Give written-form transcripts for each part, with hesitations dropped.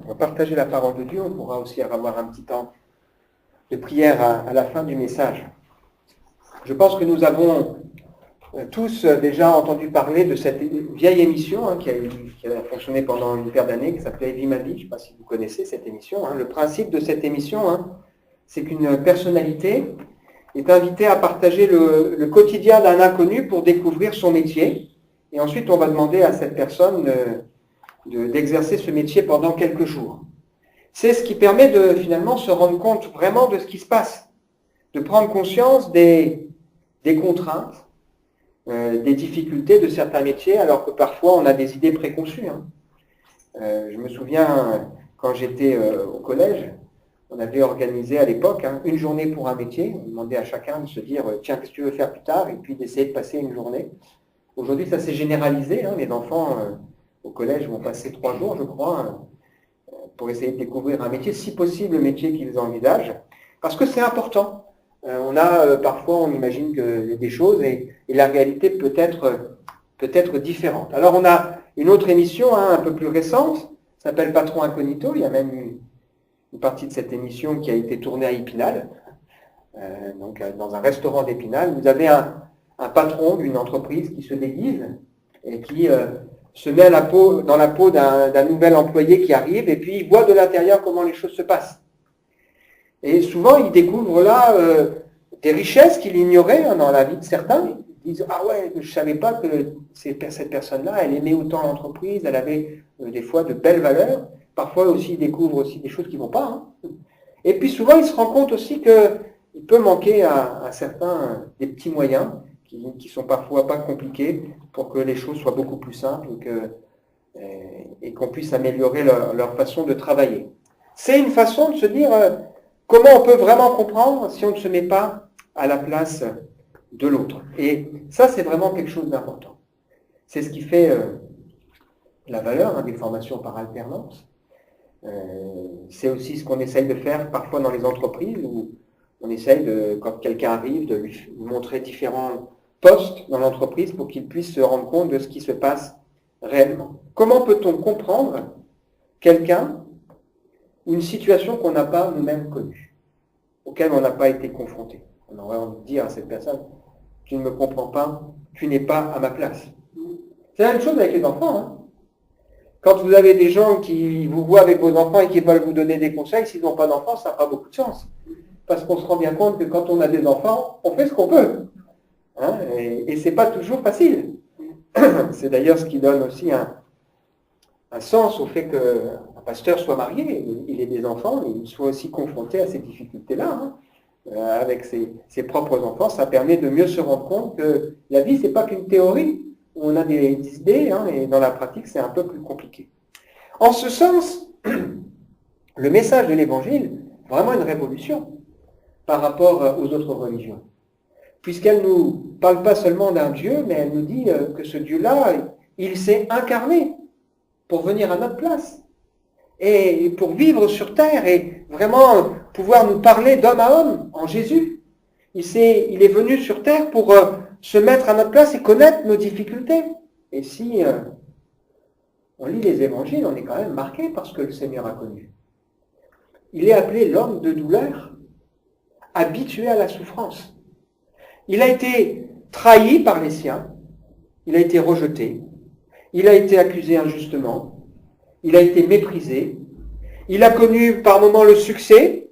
On va partager la parole de Dieu. On pourra aussi avoir un petit temps de prière à la fin du message. Je pense que nous avons tous déjà entendu parler de cette vieille émission qui a fonctionné pendant une paire d'années, qui s'appelait Vie ma vie. Je ne sais pas si vous connaissez cette émission. Le principe de cette émission, c'est qu'une personnalité est invitée à partager le quotidien d'un inconnu pour découvrir son métier. Et ensuite, on va demander à cette personne d'exercer ce métier pendant quelques jours. C'est ce qui permet de finalement se rendre compte vraiment de ce qui se passe, de prendre conscience des contraintes, des difficultés de certains métiers, alors que parfois on a des idées préconçues. Je me souviens, quand j'étais au collège, on avait organisé à l'époque une journée pour un métier. On demandait à chacun de se dire « Tiens, qu'est-ce que tu veux faire plus tard ?» et puis d'essayer de passer une journée. Aujourd'hui, ça s'est généralisé. Les enfants au collège vont passer 3 jours, je crois, pour essayer de découvrir un métier, si possible le métier qu'ils envisagent, parce que c'est important. Parfois, on imagine qu'il y a des choses et la réalité peut être différente. Alors, on a une autre émission un peu plus récente, s'appelle Patron Incognito. Il y a même une partie de cette émission qui a été tournée à Épinal, donc dans un restaurant d'Épinal. Vous avez un patron d'une entreprise qui se déguise et qui se met dans la peau d'un nouvel employé qui arrive et puis il voit de l'intérieur comment les choses se passent. Et souvent, il découvre là des richesses qu'il ignorait dans la vie de certains. Ils disent « Ah ouais, je ne savais pas que cette personne-là, elle aimait autant l'entreprise, elle avait des fois de belles valeurs. » Parfois aussi, il découvre aussi des choses qui ne vont pas. Et puis souvent, il se rend compte aussi qu'il peut manquer à certains des petits moyens qui sont parfois pas compliqués pour que les choses soient beaucoup plus simples et qu'on puisse améliorer leur façon de travailler. C'est une façon de se dire comment on peut vraiment comprendre si on ne se met pas à la place de l'autre. Et ça, c'est vraiment quelque chose d'important. C'est ce qui fait la valeur des formations par alternance. C'est aussi ce qu'on essaye de faire parfois dans les entreprises où on essaye, quand quelqu'un arrive, de lui montrer différents postes dans l'entreprise pour qu'il puisse se rendre compte de ce qui se passe réellement. Comment peut-on comprendre quelqu'un ou une situation qu'on n'a pas nous-mêmes connue, auquel on n'a pas été confronté? On aurait envie de dire à cette personne, tu ne me comprends pas, tu n'es pas à ma place. C'est la même chose avec les enfants. Quand vous avez des gens qui vous voient avec vos enfants et qui veulent vous donner des conseils, s'ils n'ont pas d'enfants, ça n'a pas beaucoup de chance. Parce qu'on se rend bien compte que quand on a des enfants, on fait ce qu'on peut. Et ce n'est pas toujours facile. C'est d'ailleurs ce qui donne aussi un sens au fait qu'un pasteur soit marié, il ait des enfants, et il soit aussi confronté à ces difficultés-là. Avec ses propres enfants, ça permet de mieux se rendre compte que la vie, ce n'est pas qu'une théorie, où on a des idées, et dans la pratique, c'est un peu plus compliqué. En ce sens, le message de l'Évangile, vraiment une révolution par rapport aux autres religions. Puisqu'elle ne nous parle pas seulement d'un Dieu, mais elle nous dit que ce Dieu-là, il s'est incarné pour venir à notre place et pour vivre sur terre et vraiment pouvoir nous parler d'homme à homme en Jésus. Il est venu sur terre pour se mettre à notre place et connaître nos difficultés. Et si on lit les évangiles, on est quand même marqué par ce que le Seigneur a connu. Il est appelé l'homme de douleur, habitué à la souffrance. Il a été trahi par les siens, il a été rejeté, il a été accusé injustement, il a été méprisé, il a connu par moments le succès,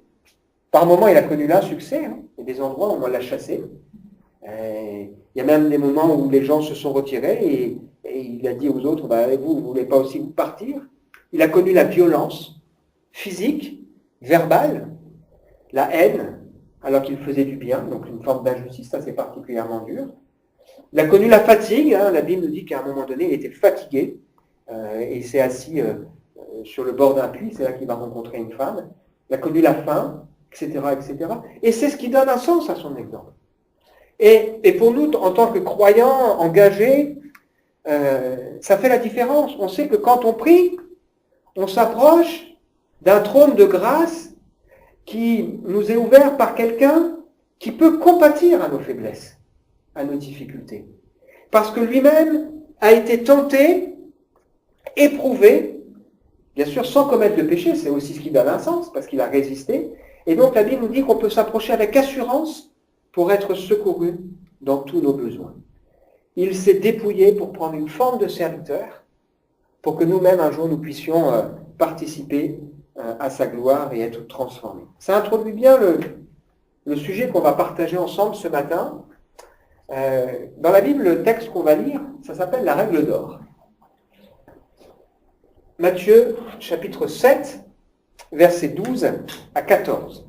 par moments il a connu l'insuccès, il y a des endroits où on l'a chassé, il y a même des moments où les gens se sont retirés et il a dit aux autres, vous ne voulez pas aussi vous partir. Il a connu la violence physique, verbale, la haine, alors qu'il faisait du bien, donc une forme d'injustice, ça c'est particulièrement dur. Il a connu la fatigue, la Bible nous dit qu'à un moment donné, il était fatigué, et il s'est assis sur le bord d'un puits, c'est là qu'il va rencontrer une femme. Il a connu la faim, etc., etc. Et c'est ce qui donne un sens à son exemple. Et pour nous, en tant que croyants engagés, ça fait la différence. On sait que quand on prie, on s'approche d'un trône de grâce qui nous est ouvert par quelqu'un qui peut compatir à nos faiblesses, à nos difficultés. Parce que lui-même a été tenté, éprouvé, Bien sûr, sans commettre le péché, c'est aussi ce qui donne un sens, parce qu'il a résisté. Et donc la Bible nous dit qu'on peut s'approcher avec assurance pour être secouru dans tous nos besoins. Il s'est dépouillé pour prendre une forme de serviteur, pour que nous-mêmes, un jour, nous puissions participer à sa gloire et être transformés. Ça introduit bien le sujet qu'on va partager ensemble ce matin. Dans la Bible, le texte qu'on va lire, ça s'appelle la règle d'or. Matthieu, chapitre 7, versets 12 à 14.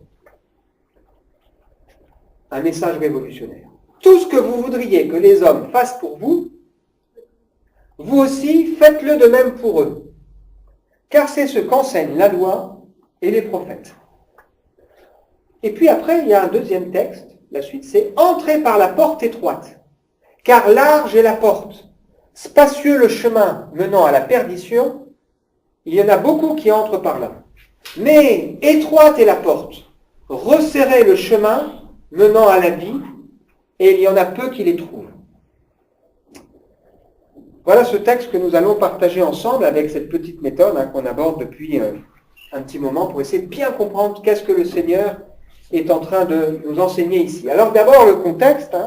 Un message révolutionnaire. Tout ce que vous voudriez que les hommes fassent pour vous, vous aussi faites-le de même pour eux. Car c'est ce qu'enseignent la loi et les prophètes. Et puis après, il y a un deuxième texte. La suite, c'est « Entrez par la porte étroite, car large est la porte, spacieux le chemin menant à la perdition, il y en a beaucoup qui entrent par là. Mais étroite est la porte, resserrez le chemin menant à la vie, et il y en a peu qui les trouvent. » Voilà ce texte que nous allons partager ensemble avec cette petite méthode qu'on aborde depuis un petit moment pour essayer de bien comprendre qu'est-ce que le Seigneur est en train de nous enseigner ici. Alors d'abord le contexte.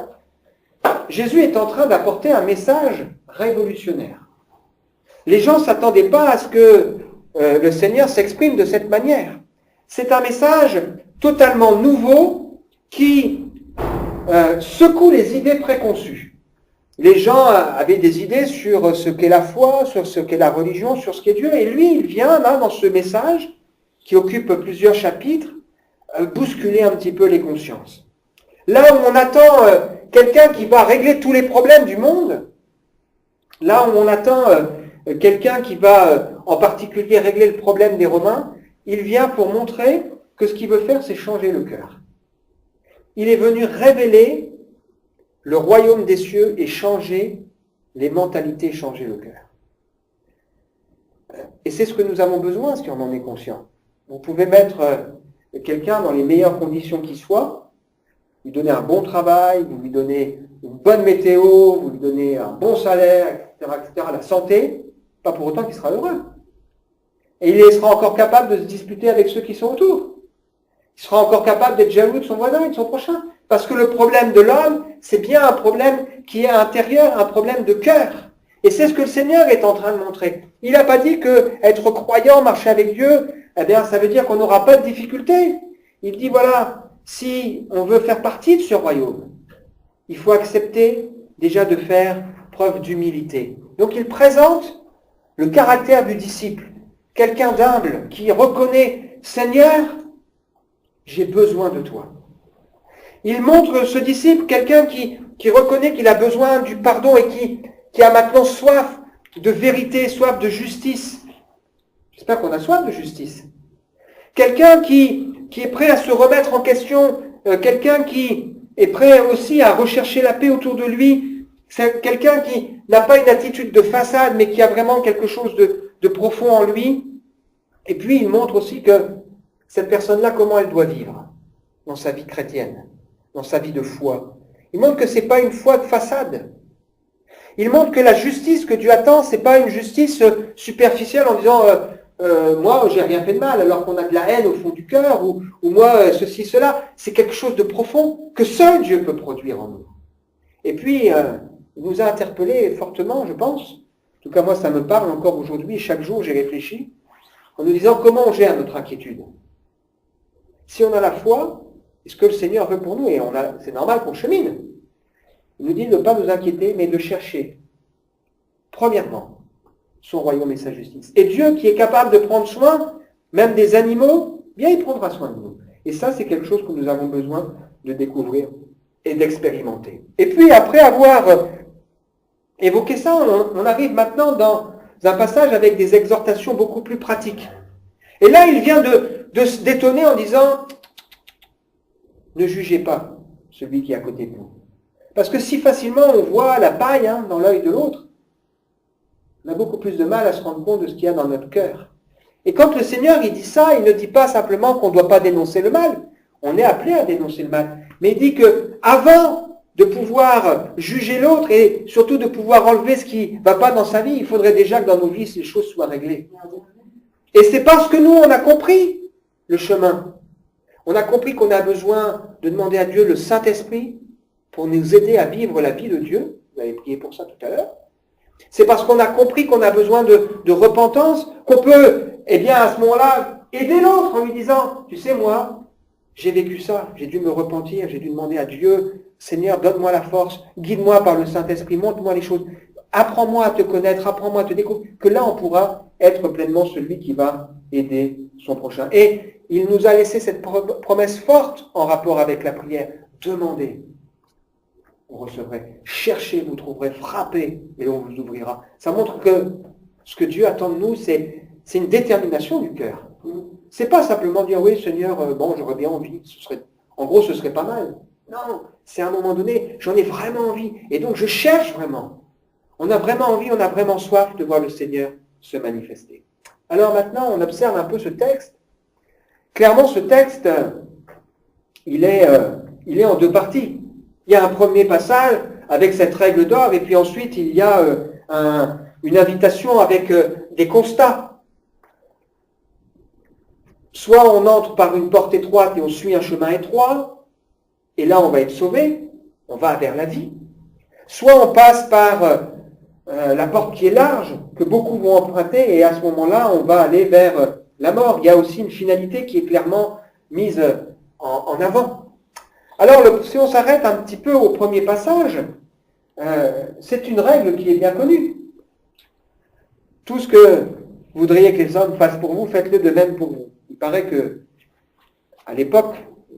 Jésus est en train d'apporter un message révolutionnaire. Les gens ne s'attendaient pas à ce que le Seigneur s'exprime de cette manière. C'est un message totalement nouveau qui secoue les idées préconçues. Les gens avaient des idées sur ce qu'est la foi, sur ce qu'est la religion, sur ce qu'est Dieu. Et lui, il vient là, dans ce message, qui occupe plusieurs chapitres, bousculer un petit peu les consciences. Là où on attend quelqu'un qui va régler tous les problèmes du monde, là où on attend quelqu'un qui va en particulier régler le problème des Romains, il vient pour montrer que ce qu'il veut faire, c'est changer le cœur. Il est venu révéler le royaume des cieux et changer les mentalités, changer le cœur. Et c'est ce que nous avons besoin si on en est conscient. Vous pouvez mettre quelqu'un dans les meilleures conditions qui soient, lui donner un bon travail, vous lui donnez une bonne météo, vous lui donnez un bon salaire, etc., la santé, pas pour autant qu'il sera heureux. Et il sera encore capable de se disputer avec ceux qui sont autour. Il sera encore capable d'être jaloux de son voisin et de son prochain. Parce que le problème de l'homme, c'est bien un problème qui est intérieur, un problème de cœur. Et c'est ce que le Seigneur est en train de montrer. Il n'a pas dit que être croyant, marcher avec Dieu, eh bien, ça veut dire qu'on n'aura pas de difficultés. Il dit, voilà, si on veut faire partie de ce royaume, il faut accepter déjà de faire preuve d'humilité. Donc il présente le caractère du disciple, quelqu'un d'humble qui reconnaît, Seigneur, j'ai besoin de toi. Il montre ce disciple, quelqu'un qui reconnaît qu'il a besoin du pardon et qui a maintenant soif de vérité, soif de justice. J'espère qu'on a soif de justice. Quelqu'un qui est prêt à se remettre en question, quelqu'un qui est prêt aussi à rechercher la paix autour de lui. C'est quelqu'un qui n'a pas une attitude de façade, mais qui a vraiment quelque chose de profond en lui. Et puis il montre aussi que cette personne-là, comment elle doit vivre dans sa vie chrétienne, dans sa vie de foi. Il montre que ce n'est pas une foi de façade. Il montre que la justice que Dieu attend, ce n'est pas une justice superficielle en disant moi, j'ai rien fait de mal, alors qu'on a de la haine au fond du cœur, ou moi, ceci, cela. C'est quelque chose de profond que seul Dieu peut produire en nous. Et puis, il nous a interpellés fortement, je pense. En tout cas, moi, ça me parle encore aujourd'hui. Chaque jour, j'ai réfléchi en nous disant comment on gère notre inquiétude. Si on a la foi, est-ce que le Seigneur veut pour nous, et c'est normal qu'on chemine. Il nous dit de ne pas nous inquiéter, mais de chercher, premièrement, son royaume et sa justice. Et Dieu, qui est capable de prendre soin, même des animaux, bien il prendra soin de nous. Et ça, c'est quelque chose que nous avons besoin de découvrir et d'expérimenter. Et puis, après avoir évoqué ça, on arrive maintenant dans un passage avec des exhortations beaucoup plus pratiques. Et là, il vient de se détonner en disant « Ne jugez pas celui qui est à côté de vous ». Parce que si facilement on voit la paille dans l'œil de l'autre, on a beaucoup plus de mal à se rendre compte de ce qu'il y a dans notre cœur. Et quand le Seigneur il dit ça, il ne dit pas simplement qu'on ne doit pas dénoncer le mal. On est appelé à dénoncer le mal. Mais il dit que avant de pouvoir juger l'autre et surtout de pouvoir enlever ce qui ne va pas dans sa vie, il faudrait déjà que dans nos vies, ces choses soient réglées. Et c'est parce que nous, on a compris le chemin. On a compris qu'on a besoin de demander à Dieu le Saint-Esprit pour nous aider à vivre la vie de Dieu. Vous avez prié pour ça tout à l'heure. C'est parce qu'on a compris qu'on a besoin de repentance qu'on peut, eh bien, à ce moment-là, aider l'autre en lui disant, tu sais, moi, j'ai vécu ça, j'ai dû me repentir, j'ai dû demander à Dieu, Seigneur, donne-moi la force, guide-moi par le Saint-Esprit, montre-moi les choses, apprends-moi à te connaître, apprends-moi à te découvrir, que là, on pourra être pleinement celui qui va aider son prochain. Et il nous a laissé cette promesse forte en rapport avec la prière. Demandez, vous recevrez. Cherchez, vous trouverez. Frappez, et on vous ouvrira. Ça montre que ce que Dieu attend de nous, c'est une détermination du cœur. C'est pas simplement dire, oui, Seigneur, bon, j'aurais bien envie. En gros, ce serait pas mal. Non, c'est à un moment donné, j'en ai vraiment envie. Et donc, je cherche vraiment. On a vraiment envie, on a vraiment soif de voir le Seigneur se manifester. Alors maintenant, on observe un peu ce texte. Clairement, ce texte, il est en deux parties. Il y a un premier passage avec cette règle d'or, et puis ensuite, il y a une invitation avec des constats. Soit on entre par une porte étroite et on suit un chemin étroit, et là, on va être sauvé, on va vers la vie. Soit on passe par la porte qui est large, que beaucoup vont emprunter, et à ce moment-là, on va aller vers la mort. Il y a aussi une finalité qui est clairement mise en avant. Alors, si on s'arrête un petit peu au premier passage, c'est une règle qui est bien connue. Tout ce que vous voudriez que les hommes fassent pour vous, faites-le de même pour vous. Il paraît que, à l'époque,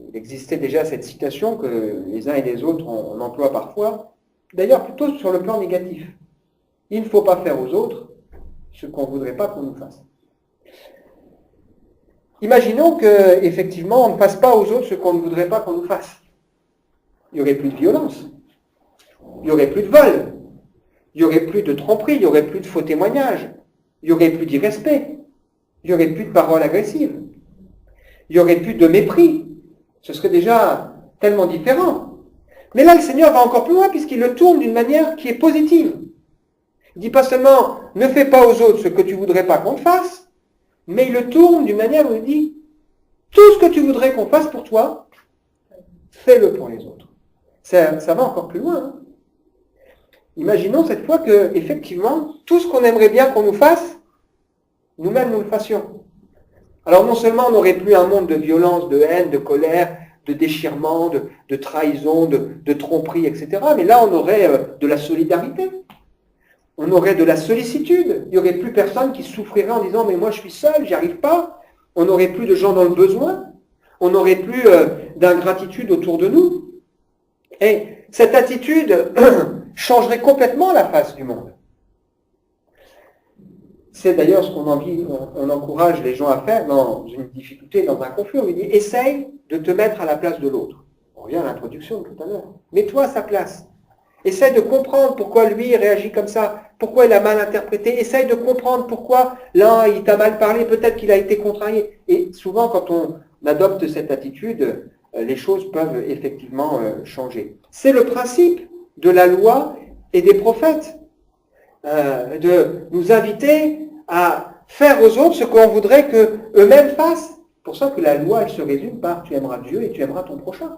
il existait déjà cette citation que les uns et les autres on emploie parfois, d'ailleurs plutôt sur le plan négatif. Il ne faut pas faire aux autres ce qu'on ne voudrait pas qu'on nous fasse. Imaginons qu'effectivement, on ne fasse pas aux autres ce qu'on ne voudrait pas qu'on nous fasse. Il n'y aurait plus de violence. Il n'y aurait plus de vol. Il n'y aurait plus de tromperie. Il n'y aurait plus de faux témoignages. Il n'y aurait plus d'irrespect. Il n'y aurait plus de paroles agressives. Il n'y aurait plus de mépris. Ce serait déjà tellement différent. Mais là, le Seigneur va encore plus loin puisqu'il le tourne d'une manière qui est positive. Il ne dit pas seulement « ne fais pas aux autres ce que tu ne voudrais pas qu'on te fasse », mais il le tourne d'une manière où il dit « tout ce que tu voudrais qu'on fasse pour toi, fais-le pour les autres ». Ça va encore plus loin. Hein. Imaginons cette fois que, effectivement, tout ce qu'on aimerait bien qu'on nous fasse, nous-mêmes nous le fassions. Alors non seulement on n'aurait plus un monde de violence, de haine, de colère, de déchirement, de trahison, de tromperie, etc. Mais là, on aurait de la solidarité. On aurait de la sollicitude. Il n'y aurait plus personne qui souffrirait en disant « mais moi je suis seul, j'y arrive pas ». On n'aurait plus de gens dans le besoin. On n'aurait plus d'ingratitude autour de nous. Et cette attitude changerait complètement la face du monde. C'est d'ailleurs ce on encourage les gens à faire dans une difficulté, dans un conflit. On lui dit « essaye de te mettre à la place de l'autre ». On revient à l'introduction de tout à l'heure. Mets-toi à sa place. Essaye de comprendre pourquoi lui réagit comme ça, pourquoi il a mal interprété. Essaye de comprendre pourquoi là, il t'a mal parlé, peut-être qu'il a été contrarié. Et souvent, quand on adopte cette attitude, les choses peuvent effectivement changer. C'est le principe de la loi et des prophètes, de nous inviter à faire aux autres ce qu'on voudrait qu'eux-mêmes fassent. C'est pour ça que la loi, elle se résume par « tu aimeras Dieu et tu aimeras ton prochain ».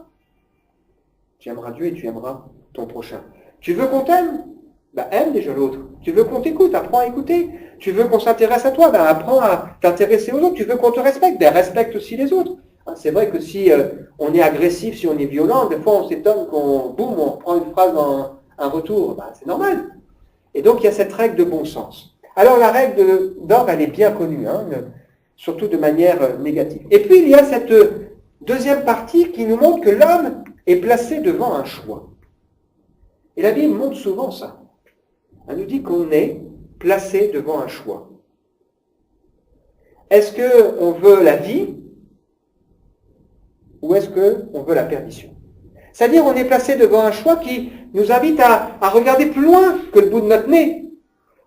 Tu aimeras Dieu et tu aimeras ton prochain. Tu veux qu'on t'aime ? Ben, aime déjà l'autre. Tu veux qu'on t'écoute ? Apprends à écouter. Tu veux qu'on s'intéresse à toi ? Ben, apprends à t'intéresser aux autres. Tu veux qu'on te respecte ? Ben, respecte aussi les autres. C'est vrai que si on est agressif, si on est violent, des fois on s'étonne on prend une phrase en un retour. Ben, c'est normal. Et donc il y a cette règle de bon sens. Alors la règle d'or, elle est bien connue, surtout de manière négative. Et puis il y a cette deuxième partie qui nous montre que l'homme est placé devant un choix. Et la Bible montre souvent ça. Elle nous dit qu'on est placé devant un choix. Est-ce qu'on veut la vie ou est-ce qu'on veut la perdition ? C'est-à-dire on est placé devant un choix qui nous invite à regarder plus loin que le bout de notre nez,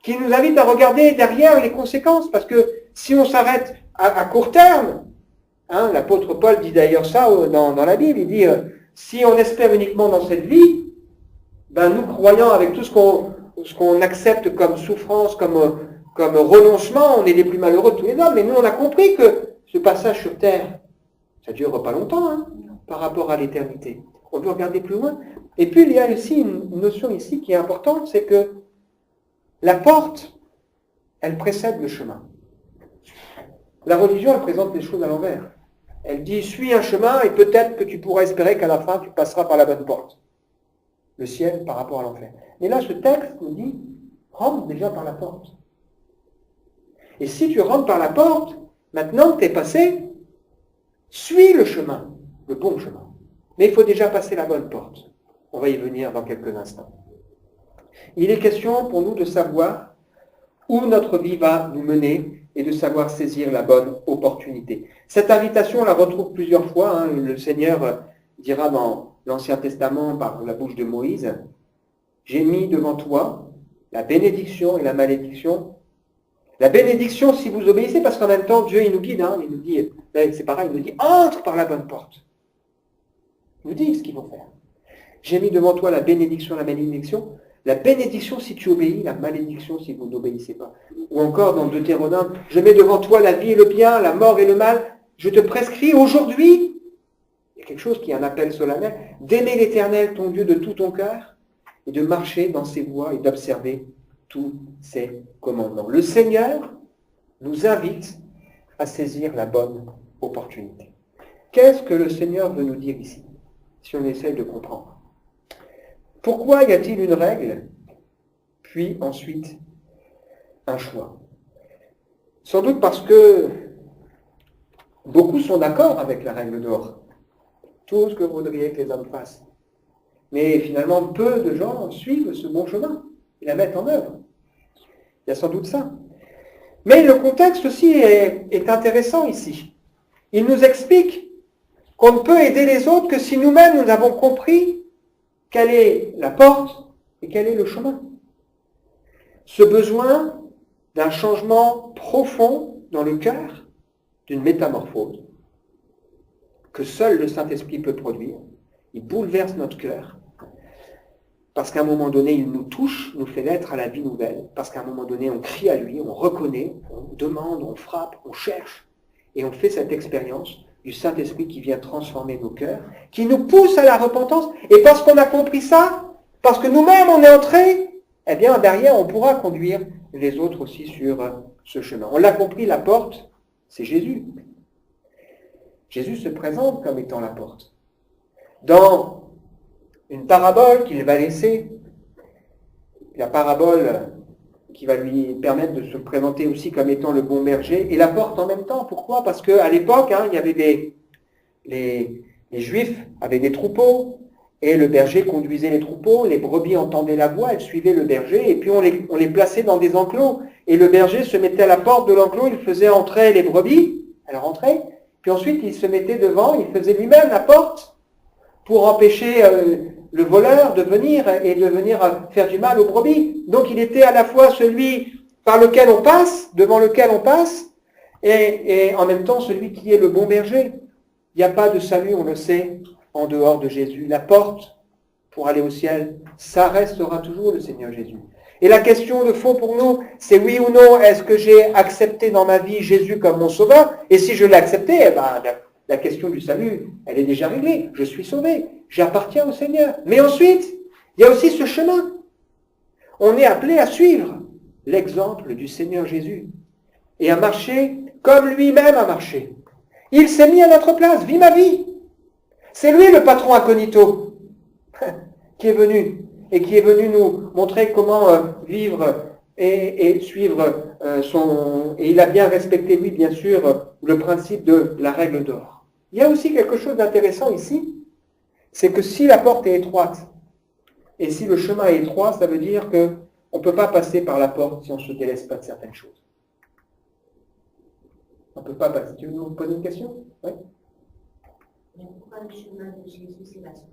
qui nous invite à regarder derrière les conséquences, parce que si on s'arrête à court terme, l'apôtre Paul dit d'ailleurs ça dans la Bible, il dit si on espère uniquement dans cette vie, ben nous croyants avec tout ce qu'on accepte comme souffrance, comme comme renoncement, on est les plus malheureux de tous les hommes, mais nous on a compris que ce passage sur terre, ça ne dure pas longtemps hein, par rapport à l'éternité. On peut regarder plus loin. Et puis il y a aussi une notion ici qui est importante, c'est que la porte, elle précède le chemin. La religion, elle présente les choses à l'envers. Elle dit, suis un chemin et peut-être que tu pourras espérer qu'à la fin, tu passeras par la bonne porte. Le ciel par rapport à l'enfer. Mais là, ce texte nous dit, rentre déjà par la porte. Et si tu rentres par la porte, maintenant que tu es passé, suis le chemin, le bon chemin. Mais il faut déjà passer la bonne porte. On va y venir dans quelques instants. Il est question pour nous de savoir où notre vie va nous mener et de savoir saisir la bonne opportunité. Cette invitation, on la retrouve plusieurs fois. Hein. Le Seigneur dira dans l'Ancien Testament par la bouche de Moïse, « J'ai mis devant toi la bénédiction et la malédiction. La bénédiction si vous obéissez, parce qu'en même temps, Dieu il nous guide. Hein. Il nous dit, c'est pareil, il nous dit, entre par la bonne porte. » Il nous dit ce qu'il faut faire. « J'ai mis devant toi la bénédiction et la malédiction. » La bénédiction si tu obéis, la malédiction si vous n'obéissez pas. Ou encore dans Deutéronome, je mets devant toi la vie et le bien, la mort et le mal. Je te prescris aujourd'hui, il y a quelque chose qui est un appel solennel, d'aimer l'Éternel, ton Dieu, de tout ton cœur, et de marcher dans ses voies et d'observer tous ses commandements. Le Seigneur nous invite à saisir la bonne opportunité. Qu'est-ce que le Seigneur veut nous dire ici, si on essaye de comprendre? Pourquoi y a-t-il une règle, puis ensuite un choix? Sans doute parce que beaucoup sont d'accord avec la règle d'or. Tout ce que vous voudriez que les hommes fassent. Mais finalement, peu de gens suivent ce bon chemin et la mettent en œuvre. Il y a sans doute ça. Mais le contexte aussi est intéressant ici. Il nous explique qu'on ne peut aider les autres que si nous-mêmes nous avons compris quelle est la porte et quel est le chemin. Ce besoin d'un changement profond dans le cœur, d'une métamorphose, que seul le Saint-Esprit peut produire, il bouleverse notre cœur, parce qu'à un moment donné, il nous touche, nous fait naître à la vie nouvelle, parce qu'à un moment donné, on crie à lui, on reconnaît, on demande, on frappe, on cherche, et on fait cette expérience du Saint-Esprit qui vient transformer nos cœurs, qui nous pousse à la repentance. Et parce qu'on a compris ça, parce que nous-mêmes on est entrés, eh bien derrière on pourra conduire les autres aussi sur ce chemin. On l'a compris, la porte, c'est Jésus. Jésus se présente comme étant la porte. Dans une parabole qu'il va laisser, la parabole qui va lui permettre de se présenter aussi comme étant le bon berger, et la porte en même temps. Pourquoi? Parce qu'à l'époque, il y avait les Juifs avaient des troupeaux, et le berger conduisait les troupeaux, les brebis entendaient la voix, elles suivaient le berger, et puis on les plaçait dans des enclos, et le berger se mettait à la porte de l'enclos, il faisait entrer les brebis, elles rentraient, puis ensuite il se mettait devant, il faisait lui-même la porte, pour empêcher le voleur de venir faire du mal aux brebis. Donc il était à la fois celui par lequel on passe, devant lequel on passe, et en même temps celui qui est le bon berger. Il n'y a pas de salut, on le sait, en dehors de Jésus. La porte pour aller au ciel, ça restera toujours le Seigneur Jésus. Et la question de fond pour nous, c'est oui ou non, est-ce que j'ai accepté dans ma vie Jésus comme mon sauveur? Et si je l'ai accepté, la question du salut, elle est déjà réglée. Je suis sauvé. J'appartiens au Seigneur. Mais ensuite, il y a aussi ce chemin. On est appelé à suivre l'exemple du Seigneur Jésus et à marcher comme lui-même a marché. Il s'est mis à notre place. Vis ma vie. C'est lui le patron incognito qui est venu et qui est venu nous montrer comment vivre et suivre et il a bien respecté, lui, bien sûr, le principe de la règle d'or. Il y a aussi quelque chose d'intéressant ici, c'est que si la porte est étroite, et si le chemin est étroit, ça veut dire qu'on ne peut pas passer par la porte si on ne se délaisse pas de certaines choses. On ne peut pas passer. Tu veux nous poser une question? Oui. Mais pourquoi le chemin de Jésus, c'est la souffrance?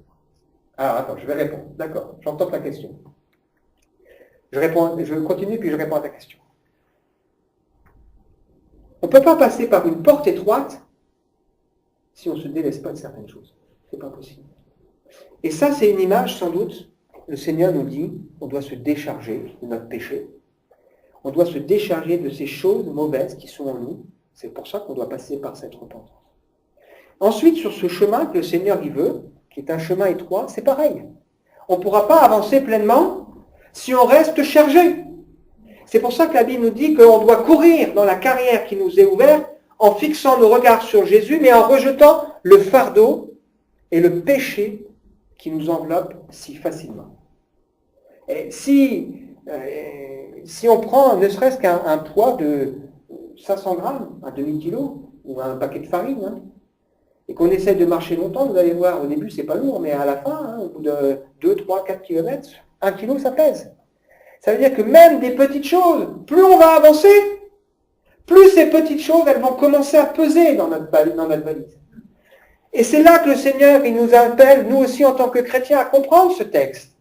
Alors, attends, je vais répondre. D'accord, j'entends ta question. Je continue, puis je réponds à ta question. On ne peut pas passer par une porte étroite si on ne se délaisse pas de certaines choses. Ce n'est pas possible. Et ça, c'est une image, sans doute, le Seigneur nous dit, on doit se décharger de notre péché. On doit se décharger de ces choses mauvaises qui sont en nous. C'est pour ça qu'on doit passer par cette repentance. Ensuite, sur ce chemin que le Seigneur y veut, qui est un chemin étroit, c'est pareil. On ne pourra pas avancer pleinement si on reste chargé. C'est pour ça que la Bible nous dit qu'on doit courir dans la carrière qui nous est ouverte en fixant nos regards sur Jésus, mais en rejetant le fardeau et le péché qui nous enveloppe si facilement. Et si on prend ne serait-ce qu'un poids de 500 grammes, un demi-kilo, ou un paquet de farine, hein, et qu'on essaie de marcher longtemps, vous allez voir, au début c'est pas lourd, mais à la fin, hein, au bout de 2, 3, 4 kilomètres, 1 kilo ça pèse. Ça veut dire que même des petites choses, plus on va avancer, plus ces petites choses, elles vont commencer à peser dans notre valise. Et c'est là que le Seigneur, il nous appelle, nous aussi en tant que chrétiens, à comprendre ce texte.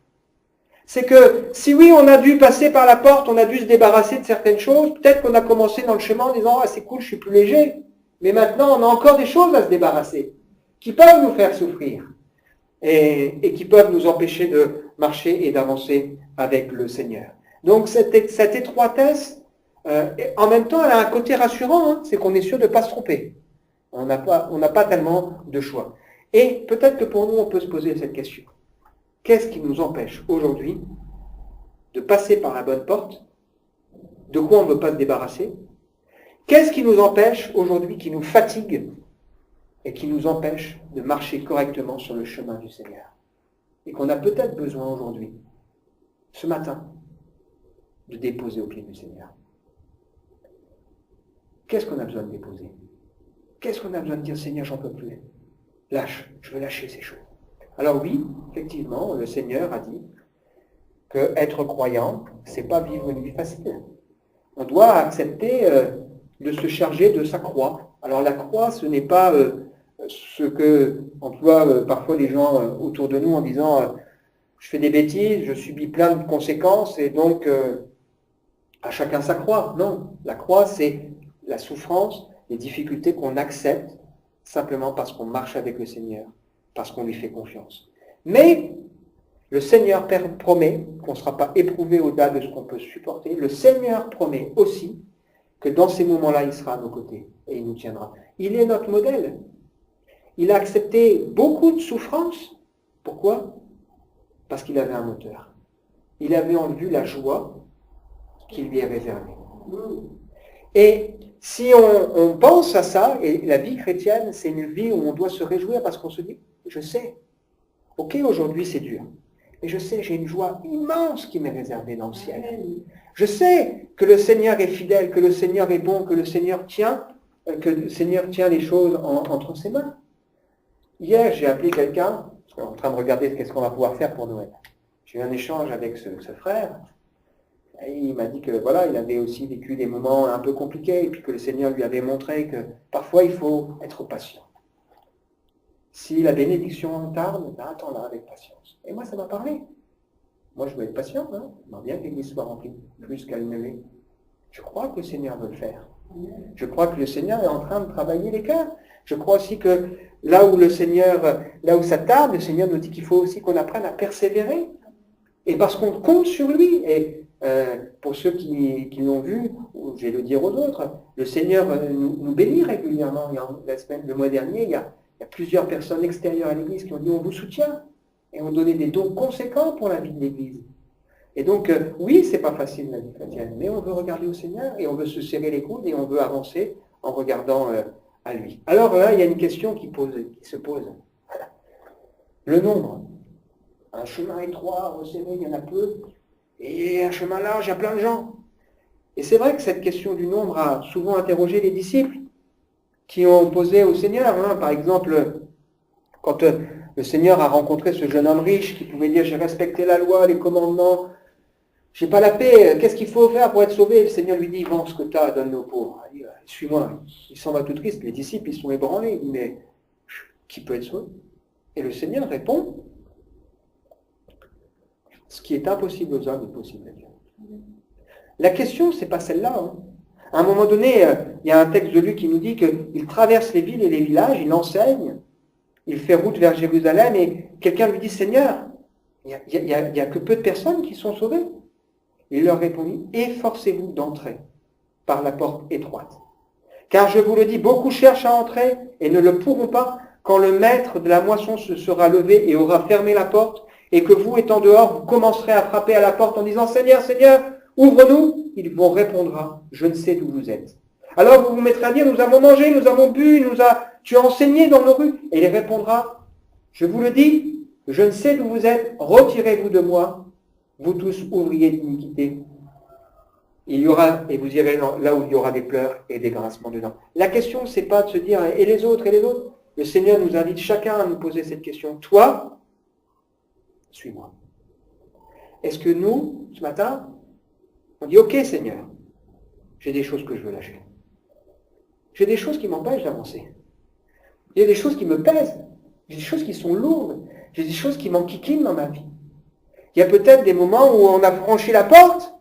C'est que si oui, on a dû passer par la porte, on a dû se débarrasser de certaines choses, peut-être qu'on a commencé dans le chemin en disant « Ah, c'est cool, je suis plus léger ». Mais maintenant, on a encore des choses à se débarrasser, qui peuvent nous faire souffrir et qui peuvent nous empêcher de marcher et d'avancer avec le Seigneur. Donc cette étroitesse, en même temps, elle a un côté rassurant, hein, c'est qu'on est sûr de ne pas se tromper. On n'a pas tellement de choix. Et peut-être que pour nous, on peut se poser cette question. Qu'est-ce qui nous empêche aujourd'hui de passer par la bonne porte? De quoi on ne veut pas se débarrasser? Qu'est-ce qui nous empêche aujourd'hui, qui nous fatigue et qui nous empêche de marcher correctement sur le chemin du Seigneur? Et qu'on a peut-être besoin aujourd'hui, ce matin, de déposer au pied du Seigneur. Qu'est-ce qu'on a besoin de déposer? Qu'est-ce qu'on a besoin de dire, Seigneur, j'en peux plus? Lâche, je veux lâcher ces choses. Alors oui, effectivement, le Seigneur a dit que être croyant, c'est pas vivre une vie facile. On doit accepter de se charger de sa croix. Alors la croix, ce n'est pas ce que emploient parfois les gens autour de nous en disant je fais des bêtises, je subis plein de conséquences et donc à chacun sa croix. Non, la croix, c'est la souffrance, les difficultés qu'on accepte simplement parce qu'on marche avec le Seigneur, parce qu'on lui fait confiance. Mais le Seigneur promet qu'on ne sera pas éprouvé au-delà de ce qu'on peut supporter. Le Seigneur promet aussi que dans ces moments-là, il sera à nos côtés et il nous tiendra. Il est notre modèle. Il a accepté beaucoup de souffrances. Pourquoi? Parce qu'il avait un moteur. Il avait en vue la joie qui lui est réservée. Et si on pense à ça, et la vie chrétienne, c'est une vie où on doit se réjouir parce qu'on se dit, je sais, ok, aujourd'hui c'est dur, mais je sais, j'ai une joie immense qui m'est réservée dans le ciel. Je sais que le Seigneur est fidèle, que le Seigneur est bon, que le Seigneur tient les choses entre ses mains. Hier, j'ai appelé quelqu'un, en train de regarder qu'est-ce qu'on va pouvoir faire pour Noël. J'ai eu un échange avec ce frère. Et il m'a dit que voilà, il avait aussi vécu des moments un peu compliqués et puis que le Seigneur lui avait montré que parfois il faut être patient. Si la bénédiction tarde, ben attends-la avec patience. Et moi, ça m'a parlé. Moi, je veux être patient. Hein. J'aimerais bien que l'église soit remplie plus qu'elle ne l'est. Je crois que le Seigneur veut le faire. Je crois que le Seigneur est en train de travailler les cœurs. Je crois aussi que là où ça tarde, le Seigneur nous dit qu'il faut aussi qu'on apprenne à persévérer. Et parce qu'on compte sur lui. Et pour ceux qui l'ont vu, je vais le dire aux autres, le Seigneur nous bénit régulièrement. Le mois dernier, il y a plusieurs personnes extérieures à l'église qui ont dit on vous soutient et ont donné des dons conséquents pour la vie de l'église. Et donc, oui, c'est pas facile la vie chrétienne, mais on veut regarder au Seigneur et on veut se serrer les coudes et on veut avancer en regardant à lui. Alors là, il y a une question qui se pose. Le nombre. Un chemin étroit, resserré, il y en a peu. Et un chemin large, il y a plein de gens. Et c'est vrai que cette question du nombre a souvent interrogé les disciples qui ont posé au Seigneur. Hein. Par exemple, quand le Seigneur a rencontré ce jeune homme riche qui pouvait dire « J'ai respecté la loi, les commandements, j'ai pas la paix, qu'est-ce qu'il faut faire pour être sauvé ?» Le Seigneur lui dit « Vends ce que tu as, donne-le aux pauvres. » Il dit « Suis-moi. » Il s'en va tout triste. Les disciples, ils sont ébranlés. Il dit « Mais qui peut être sauvé ?» Et le Seigneur répond « Ce qui est impossible aux hommes est possible à Dieu. » La question, c'est pas celle-là. Hein. À un moment donné, il y a un texte de lui qui nous dit qu'il traverse les villes et les villages, il enseigne, il fait route vers Jérusalem et quelqu'un lui dit « Seigneur, il n'y a que peu de personnes qui sont sauvées. Il leur répondit, efforcez-vous d'entrer par la porte étroite. Car je vous le dis, beaucoup cherchent à entrer et ne le pourront pas quand le maître de la moisson se sera levé et aura fermé la porte, et que vous, étant dehors, vous commencerez à frapper à la porte en disant, Seigneur, Seigneur, ouvre-nous. Il vous répondra, je ne sais d'où vous êtes. Alors vous vous mettrez à dire, nous avons mangé, nous avons bu, tu as enseigné dans nos rues. Et il répondra, je vous le dis, je ne sais d'où vous êtes, retirez-vous de moi, vous tous ouvriers d'iniquité. Il y aura, et vous irez là où il y aura des pleurs et des grincements de dents. La question, c'est pas de se dire, et les autres, et les autres. Le Seigneur nous invite chacun à nous poser cette question. Toi, suis-moi. Est-ce que nous, ce matin, on dit, ok Seigneur, j'ai des choses que je veux lâcher. J'ai des choses qui m'empêchent d'avancer. Il y a des choses qui me pèsent. J'ai des choses qui sont lourdes. J'ai des choses qui m'enquiquinent dans ma vie. Il y a peut-être des moments où on a franchi la porte,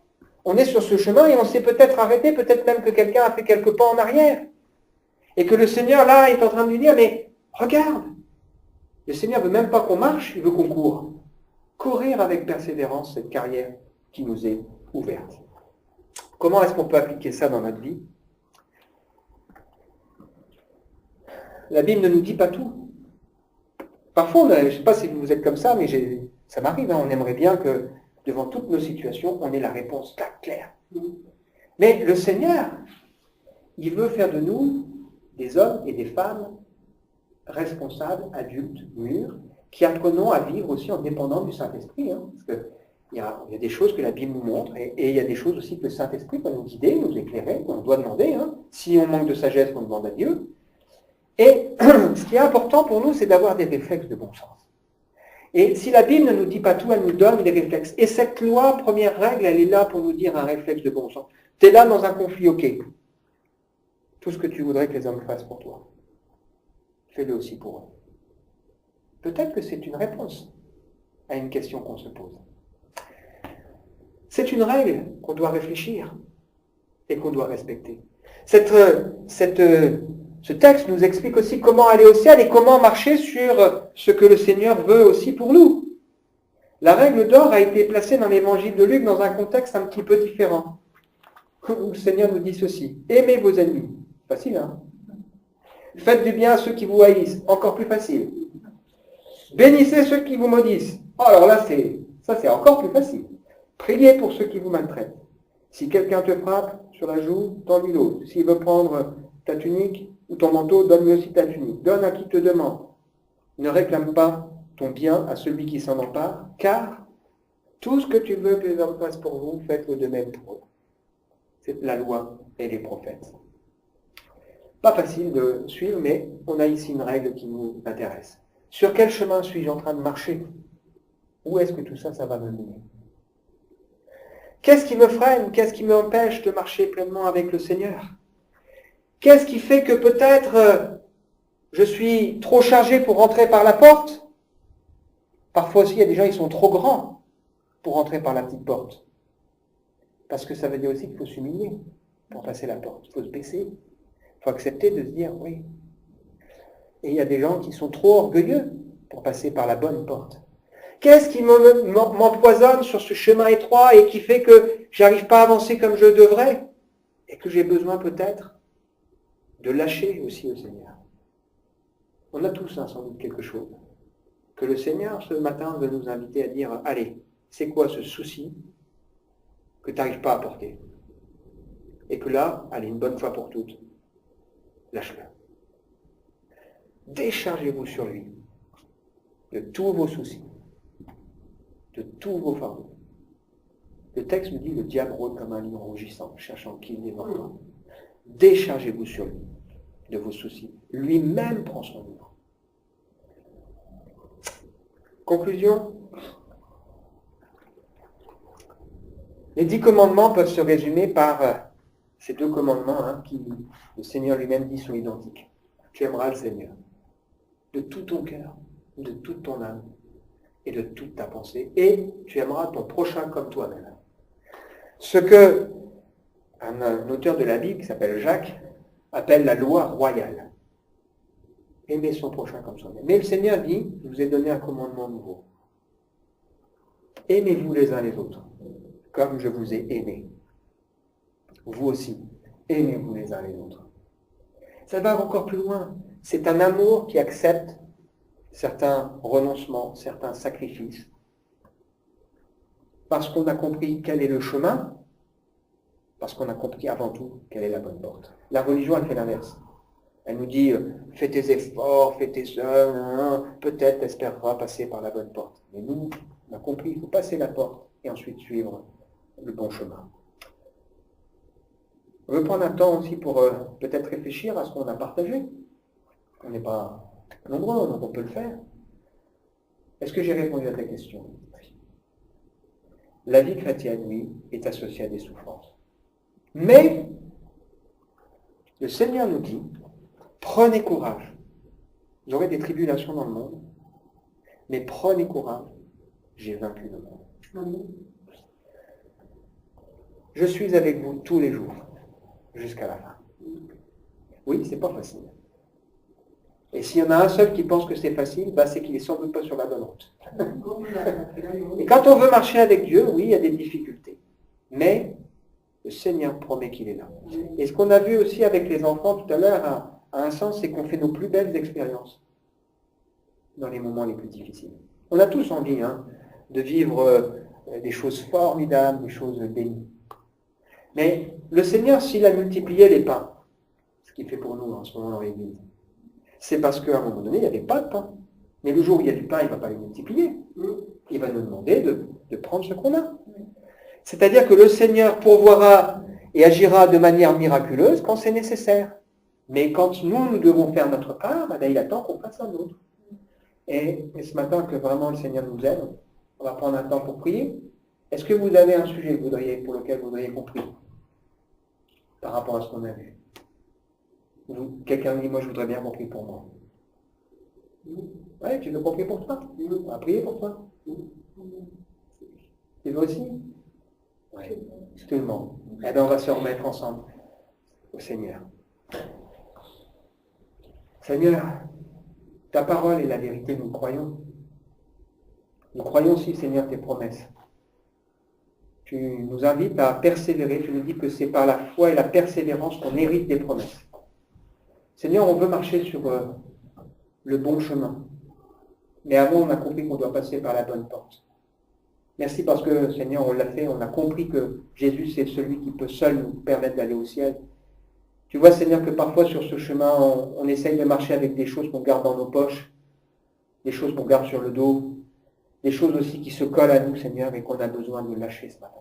on est sur ce chemin et on s'est peut-être arrêté, peut-être même que quelqu'un a fait quelques pas en arrière. Et que le Seigneur, là, est en train de lui dire, mais regarde, le Seigneur ne veut même pas qu'on marche, il veut qu'on court. Courir avec persévérance cette carrière qui nous est ouverte. Comment est-ce qu'on peut appliquer ça dans notre vie? La Bible ne nous dit pas tout. Parfois, je ne sais pas si vous êtes comme ça, mais ça m'arrive, on aimerait bien que devant toutes nos situations, on ait la réponse claire. Mais le Seigneur, il veut faire de nous des hommes et des femmes responsables, adultes, mûrs, qui apprenons à vivre aussi en dépendant du Saint-Esprit. Parce qu'il y a des choses que la Bible nous montre, et il y a des choses aussi que le Saint-Esprit peut nous guider, nous éclairer, qu'on doit demander. Si on manque de sagesse, on demande à Dieu. Et ce qui est important pour nous, c'est d'avoir des réflexes de bon sens. Et si la Bible ne nous dit pas tout, elle nous donne des réflexes. Et cette loi, première règle, elle est là pour nous dire un réflexe de bon sens. Tu es là dans un conflit, ok. Tout ce que tu voudrais que les hommes fassent pour toi, fais-le aussi pour eux. Peut-être que c'est une réponse à une question qu'on se pose. C'est une règle qu'on doit réfléchir et qu'on doit respecter. Ce texte nous explique aussi comment aller au ciel et comment marcher sur ce que le Seigneur veut aussi pour nous. La règle d'or a été placée dans l'évangile de Luc dans un contexte un petit peu différent. Où le Seigneur nous dit ceci. Aimez vos ennemis. Facile, hein? Faites du bien à ceux qui vous haïssent. Encore plus facile. Bénissez ceux qui vous maudissent. Oh, alors là, c'est encore plus facile. Priez pour ceux qui vous maltraitent. Si quelqu'un te frappe sur la joue, tends-lui l'autre. S'il veut prendre ta tunique ou ton manteau, donne-lui aussi ta tunique. Donne à qui te demande. Ne réclame pas ton bien à celui qui s'en empare, car tout ce que tu veux que les hommes fassent pour vous, faites-le de même pour eux. C'est la loi et les prophètes. Pas facile de suivre, mais on a ici une règle qui nous intéresse. Sur quel chemin suis-je en train de marcher? Où est-ce que tout ça, ça va me mener? Qu'est-ce qui me freine? Qu'est-ce qui m'empêche de marcher pleinement avec le Seigneur? Qu'est-ce qui fait que peut-être je suis trop chargé pour rentrer par la porte? Parfois aussi, il y a des gens qui sont trop grands pour rentrer par la petite porte. Parce que ça veut dire aussi qu'il faut s'humilier pour passer la porte. Il faut se baisser. Il faut accepter de se dire oui. Et il y a des gens qui sont trop orgueilleux pour passer par la bonne porte. Qu'est-ce qui m'empoisonne sur ce chemin étroit et qui fait que j'arrive pas à avancer comme je devrais? Et que j'ai besoin peut-être de lâcher aussi au Seigneur. On a tous sans doute quelque chose. Que le Seigneur, ce matin, veut nous inviter à dire, allez, c'est quoi ce souci que tu n'arrives pas à porter? Et que là, allez, une bonne fois pour toutes, lâche-le. Déchargez-vous sur lui de tous vos soucis, de tous vos fardeaux. Le texte nous dit, le diable rôde comme un lion rougissant, cherchant qui il dévore. Déchargez-vous sur lui de vos soucis. Lui-même prend son livre. Conclusion. Les 10 commandements peuvent se résumer par ces 2 commandements qui, le Seigneur lui-même dit, sont identiques. Tu aimeras le Seigneur de tout ton cœur, de toute ton âme et de toute ta pensée, et tu aimeras ton prochain comme toi-même. Ce que un auteur de la Bible, qui s'appelle Jacques, appelle la loi royale. Aimer son prochain comme soi-même. Mais le Seigneur dit, je vous ai donné un commandement nouveau. Aimez-vous les uns les autres, comme je vous ai aimé. Vous aussi, aimez-vous les uns les autres. Ça va encore plus loin. C'est un amour qui accepte certains renoncements, certains sacrifices, parce qu'on a compris quel est le chemin, parce qu'on a compris avant tout quelle est la bonne porte. La religion, elle fait l'inverse. Elle nous dit, fais tes efforts, fais tes œuvres, peut-être t'espéreras passer par la bonne porte. Mais nous, on a compris, il faut passer la porte et ensuite suivre le bon chemin. On veut prendre un temps aussi pour peut-être réfléchir à ce qu'on a partagé. On n'est pas nombreux, donc on peut le faire. Est-ce que j'ai répondu à ta question? La vie chrétienne, oui, est associée à des souffrances. Mais le Seigneur nous dit, prenez courage. Vous aurez des tribulations dans le monde, mais prenez courage, j'ai vaincu le monde. Amen. Je suis avec vous tous les jours, jusqu'à la fin. Oui, c'est pas facile. Et s'il y en a un seul qui pense que c'est facile, c'est qu'il est sans doute pas sur la bonne route. Et quand on veut marcher avec Dieu, oui, il y a des difficultés. Mais le Seigneur promet qu'il est là. Et ce qu'on a vu aussi avec les enfants tout à l'heure, à un sens, c'est qu'on fait nos plus belles expériences dans les moments les plus difficiles. On a tous envie de vivre des choses formidables, des choses bénies. Mais le Seigneur, s'il a multiplié les pains, ce qu'il fait pour nous en ce moment dans l'Église, c'est parce qu'à un moment donné, il n'y avait pas de pain. Mais le jour où il y a du pain, il ne va pas les multiplier. Il va nous demander de prendre ce qu'on a. C'est-à-dire que le Seigneur pourvoira et agira de manière miraculeuse quand c'est nécessaire. Mais quand nous devons faire notre part, il attend qu'on fasse la nôtre. Et ce matin, que vraiment le Seigneur nous aide, on va prendre un temps pour prier. Est-ce que vous avez un sujet pour lequel vous voudriez qu'on prie par rapport à ce qu'on a vu? Quelqu'un me dit, moi je voudrais bien qu'on prie pour moi. Oui, tu veux qu'on prie pour toi? On va prier pour toi. Tu veux aussi? Oui, tout le monde. Eh bien, on va se remettre ensemble au Seigneur. Seigneur, ta parole est la vérité, nous croyons. Nous croyons aussi, Seigneur, tes promesses. Tu nous invites à persévérer. Tu nous dis que c'est par la foi et la persévérance qu'on hérite des promesses. Seigneur, on veut marcher sur le bon chemin. Mais avant, on a compris qu'on doit passer par la bonne porte. Merci parce que, Seigneur, on l'a fait. On a compris que Jésus, c'est celui qui peut seul nous permettre d'aller au ciel. Tu vois, Seigneur, que parfois sur ce chemin, on essaye de marcher avec des choses qu'on garde dans nos poches, des choses qu'on garde sur le dos, des choses aussi qui se collent à nous, Seigneur, et qu'on a besoin de lâcher ce matin.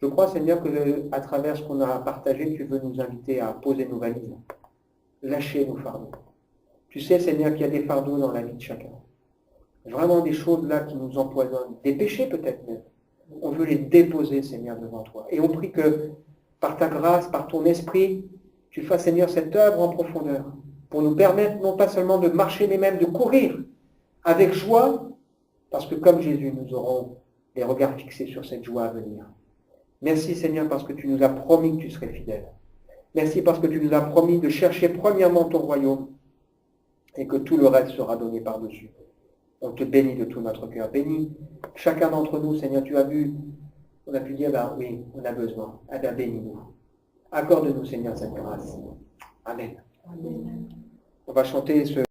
Je crois, Seigneur, que à travers ce qu'on a partagé, tu veux nous inviter à poser nos valises, lâcher nos fardeaux. Tu sais, Seigneur, qu'il y a des fardeaux dans la vie de chacun. Vraiment des choses là qui nous empoisonnent, des péchés peut-être même. On veut les déposer, Seigneur, devant toi. Et on prie que par ta grâce, par ton esprit, tu fasses, Seigneur, cette œuvre en profondeur, pour nous permettre non pas seulement de marcher, mais même de courir avec joie, parce que comme Jésus, nous aurons les regards fixés sur cette joie à venir. Merci, Seigneur, parce que tu nous as promis que tu serais fidèle. Merci parce que tu nous as promis de chercher premièrement ton royaume et que tout le reste sera donné par-dessus. On te bénit de tout notre cœur. Bénis chacun d'entre nous, Seigneur. Tu as vu, on a pu dire, oui, on a besoin. Eh bien, bénis-nous. Accorde-nous, Seigneur, cette grâce. Amen. Amen. On va chanter ce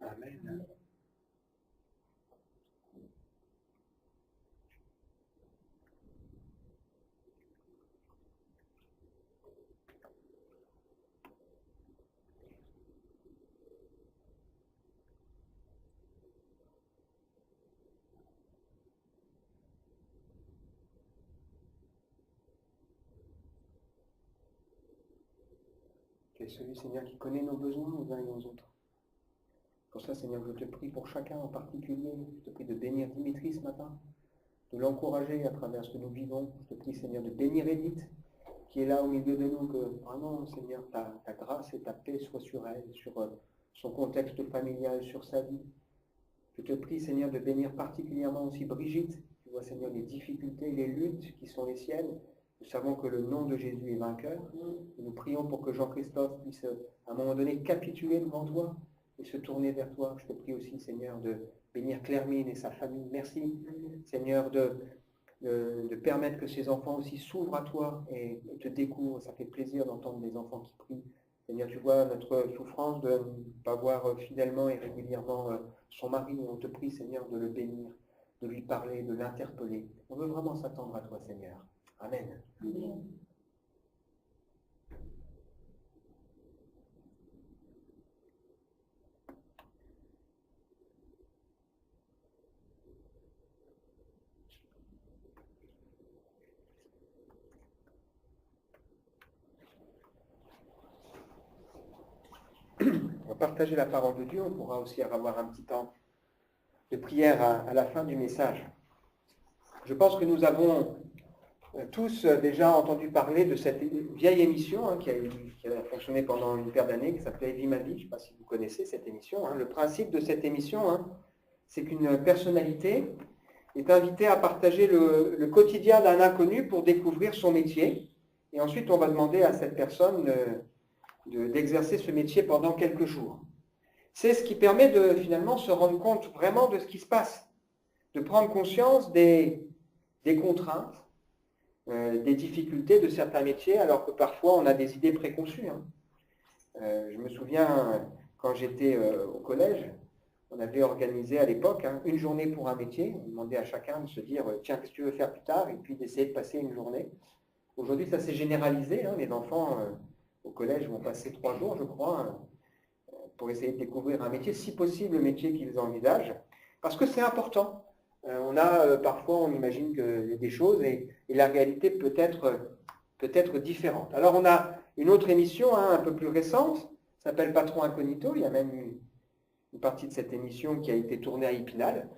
Amen. Tu es celui, Seigneur, qui connaît nos besoins aux uns et aux autres. Pour ça, Seigneur, je te prie pour chacun en particulier. Je te prie de bénir Dimitri ce matin, de l'encourager à travers ce que nous vivons. Je te prie, Seigneur, de bénir Edith, qui est là au milieu de nous, que vraiment, Seigneur, ta grâce et ta paix soient sur elle, sur son contexte familial, sur sa vie. Je te prie, Seigneur, de bénir particulièrement aussi Brigitte. Tu vois, Seigneur, les difficultés, les luttes qui sont les siennes. Nous savons que le nom de Jésus est vainqueur. Et nous prions pour que Jean-Christophe puisse, à un moment donné, capituler devant toi et se tourner vers toi. Je te prie aussi, Seigneur, de bénir Claire-Mine et sa famille. Merci, Seigneur, de permettre que ces enfants aussi s'ouvrent à toi et te découvrent. Ça fait plaisir d'entendre des enfants qui prient. Seigneur, tu vois notre souffrance de ne pas voir fidèlement et régulièrement son mari. On te prie, Seigneur, de le bénir, de lui parler, de l'interpeller. On veut vraiment s'attendre à toi, Seigneur. Amen. Amen. On va partager la parole de Dieu. On pourra aussi avoir un petit temps de prière à la fin du message. Je pense que nous avons tous déjà entendu parler de cette vieille émission qui a fonctionné pendant une paire d'années, qui s'appelait Vie ma vie. Je ne sais pas si vous connaissez cette émission. Le principe de cette émission, c'est qu'une personnalité est invitée à partager le quotidien d'un inconnu pour découvrir son métier. Et ensuite, on va demander à cette personne d'exercer ce métier pendant quelques jours. C'est ce qui permet de finalement se rendre compte vraiment de ce qui se passe, de prendre conscience des contraintes, des difficultés de certains métiers, alors que parfois on a des idées préconçues. Je me souviens, quand j'étais au collège, on avait organisé à l'époque une journée pour un métier. On demandait à chacun de se dire « Tiens, qu'est-ce que tu veux faire plus tard ?» et puis d'essayer de passer une journée. Aujourd'hui, ça s'est généralisé. Les enfants au collège vont passer 3 jours, je crois, pour essayer de découvrir un métier, si possible le métier qu'ils envisagent, parce que c'est important. Parfois, on imagine qu'il y a des choses et la réalité peut être différente. Alors, on a une autre émission un peu plus récente, s'appelle Patron Incognito. Il y a même une partie de cette émission qui a été tournée à Épinal,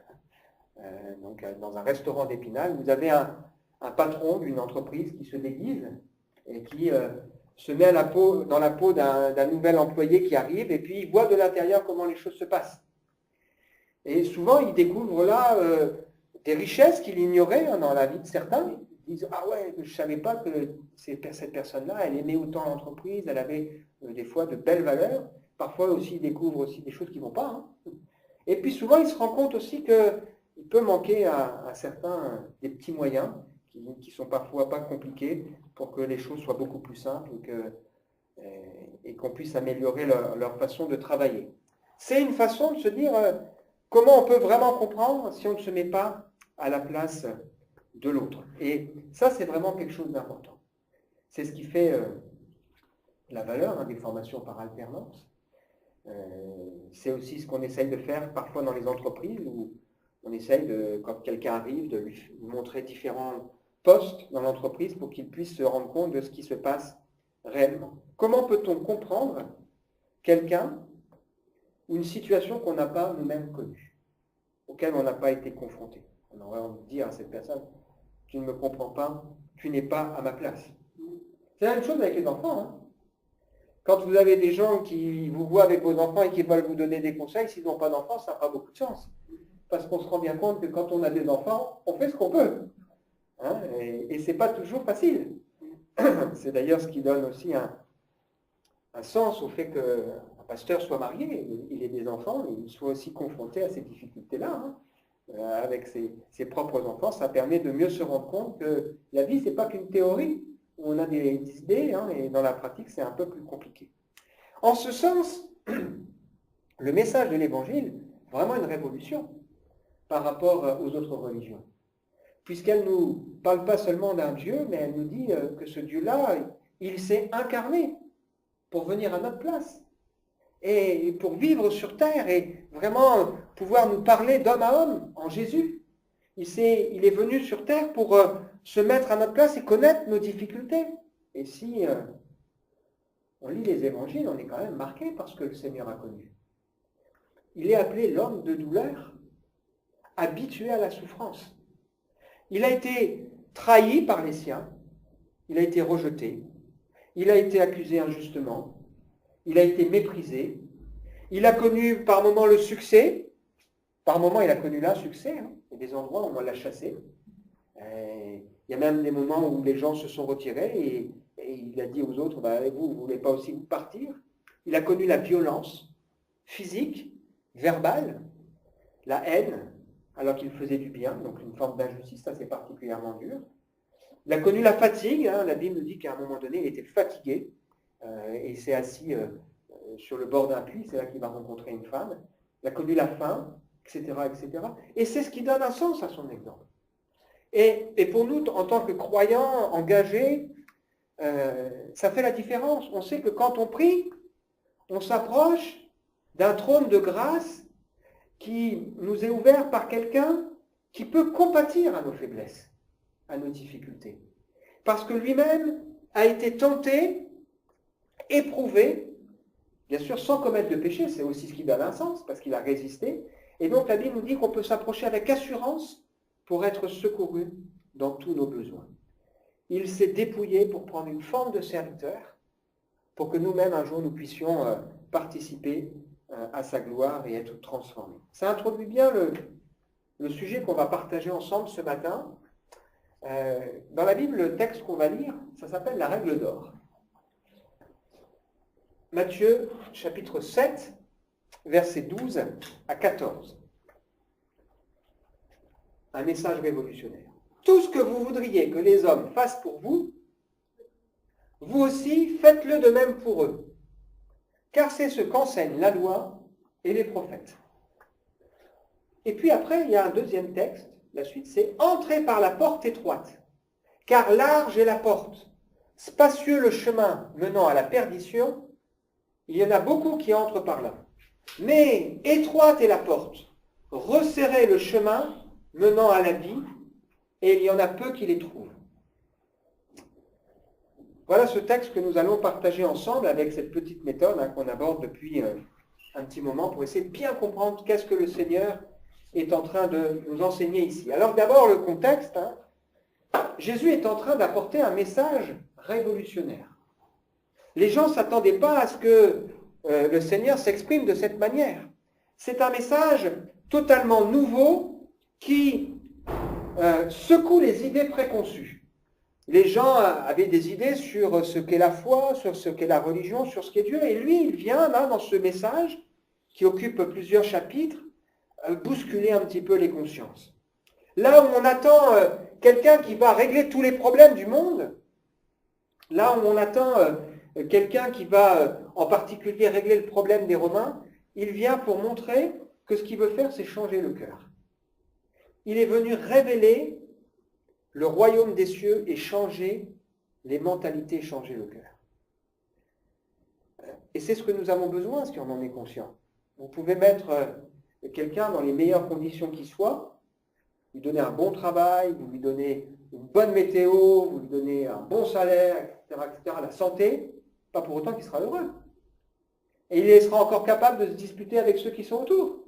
donc dans un restaurant d'Épinal. Vous avez un patron d'une entreprise qui se déguise et qui se met dans la peau d'un nouvel employé qui arrive et puis il voit de l'intérieur comment les choses se passent. Et souvent, il découvre là des richesses qu'il ignorait dans la vie de certains. Ils disent « Ah ouais, je ne savais pas que cette personne-là, elle aimait autant l'entreprise, elle avait des fois de belles valeurs. » Parfois aussi, il découvre aussi des choses qui ne vont pas. Et puis souvent, il se rend compte aussi qu'il peut manquer à certains des petits moyens qui sont parfois pas compliqués pour que les choses soient beaucoup plus simples et qu'on puisse améliorer leur façon de travailler. C'est une façon de se dire comment on peut vraiment comprendre si on ne se met pas à la place de l'autre. Et ça, c'est vraiment quelque chose d'important. C'est ce qui fait la valeur des formations par alternance. C'est aussi ce qu'on essaye de faire parfois dans les entreprises où on essaye, quand quelqu'un arrive, de lui montrer différents postes dans l'entreprise pour qu'il puisse se rendre compte de ce qui se passe réellement. Comment peut-on comprendre quelqu'un ou une situation qu'on n'a pas nous-mêmes connue, auquel on n'a pas été confronté? On aurait envie de dire à cette personne, tu ne me comprends pas, tu n'es pas à ma place. C'est la même chose avec les enfants. Quand vous avez des gens qui vous voient avec vos enfants et qui veulent vous donner des conseils, s'ils n'ont pas d'enfants, ça n'a pas beaucoup de chance. Parce qu'on se rend bien compte que quand on a des enfants, on fait ce qu'on peut. Et ce n'est pas toujours facile. C'est d'ailleurs ce qui donne aussi un sens au fait qu'un pasteur soit marié, il ait des enfants, il soit aussi confronté à ces difficultés-là. Avec ses propres enfants, ça permet de mieux se rendre compte que la vie, ce n'est pas qu'une théorie, où on a des idées, et dans la pratique, c'est un peu plus compliqué. En ce sens, le message de l'Évangile, vraiment une révolution par rapport aux autres religions. Puisqu'elle ne nous parle pas seulement d'un Dieu, mais elle nous dit que ce Dieu-là, il s'est incarné pour venir à notre place et pour vivre sur terre et vraiment pouvoir nous parler d'homme à homme en Jésus. Il est venu sur terre pour se mettre à notre place et connaître nos difficultés. Et si on lit les évangiles, on est quand même marqué par ce que le Seigneur a connu. Il est appelé l'homme de douleur, habitué à la souffrance. Il a été trahi par les siens, il a été rejeté, il a été accusé injustement, il a été méprisé, il a connu par moments le succès, par moments il a connu l'insuccès, il y a des endroits où on l'a chassé. Il y a même des moments où les gens se sont retirés et il a dit aux autres, vous ne voulez pas aussi partir? Il a connu la violence physique, verbale, la haine, alors qu'il faisait du bien, donc une forme d'injustice, ça c'est particulièrement dur. Il a connu la fatigue, la Bible nous dit qu'à un moment donné, il était fatigué, et il s'est assis sur le bord d'un puits, c'est là qu'il va rencontrer une femme. Il a connu la faim, etc., etc. Et c'est ce qui donne un sens à son exemple. Et pour nous, en tant que croyants engagés, ça fait la différence. On sait que quand on prie, on s'approche d'un trône de grâce qui nous est ouvert par quelqu'un qui peut compatir à nos faiblesses, à nos difficultés. Parce que lui-même a été tenté, éprouvé, bien sûr sans commettre de péché, c'est aussi ce qui donne un sens, parce qu'il a résisté. Et donc la Bible nous dit qu'on peut s'approcher avec assurance pour être secouru dans tous nos besoins. Il s'est dépouillé pour prendre une forme de serviteur, pour que nous-mêmes un jour nous puissions participer à sa gloire et être transformés. Ça introduit bien le sujet qu'on va partager ensemble ce matin. Dans la Bible, le texte qu'on va lire, ça s'appelle la règle d'or. Matthieu, chapitre 7, versets 12 à 14. Un message révolutionnaire. Tout ce que vous voudriez que les hommes fassent pour vous, vous aussi faites-le de même pour eux. Car c'est ce qu'enseignent la loi et les prophètes. Et puis après, il y a un deuxième texte. La suite, c'est « Entrez par la porte étroite, car large est la porte, spacieux le chemin menant à la perdition, il y en a beaucoup qui entrent par là. Mais étroite est la porte, resserrez le chemin menant à la vie, et il y en a peu qui les trouvent. » Voilà ce texte que nous allons partager ensemble avec cette petite méthode qu'on aborde depuis un petit moment pour essayer de bien comprendre qu'est-ce que le Seigneur est en train de nous enseigner ici. Alors d'abord le contexte. Jésus est en train d'apporter un message révolutionnaire. Les gens ne s'attendaient pas à ce que le Seigneur s'exprime de cette manière. C'est un message totalement nouveau qui secoue les idées préconçues. Les gens avaient des idées sur ce qu'est la foi, sur ce qu'est la religion, sur ce qu'est Dieu. Et lui, il vient là, dans ce message, qui occupe plusieurs chapitres, bousculer un petit peu les consciences. Là où on attend quelqu'un qui va régler tous les problèmes du monde, là où on attend quelqu'un qui va en particulier régler le problème des Romains, il vient pour montrer que ce qu'il veut faire, c'est changer le cœur. Il est venu révéler le royaume des cieux et changer les mentalités, changer le cœur. Et c'est ce que nous avons besoin si on en est conscient. Vous pouvez mettre quelqu'un dans les meilleures conditions qui soient, lui donner un bon travail, vous lui donnez une bonne météo, vous lui donnez un bon salaire, etc., la santé, pas pour autant qu'il sera heureux. Et il sera encore capable de se disputer avec ceux qui sont autour.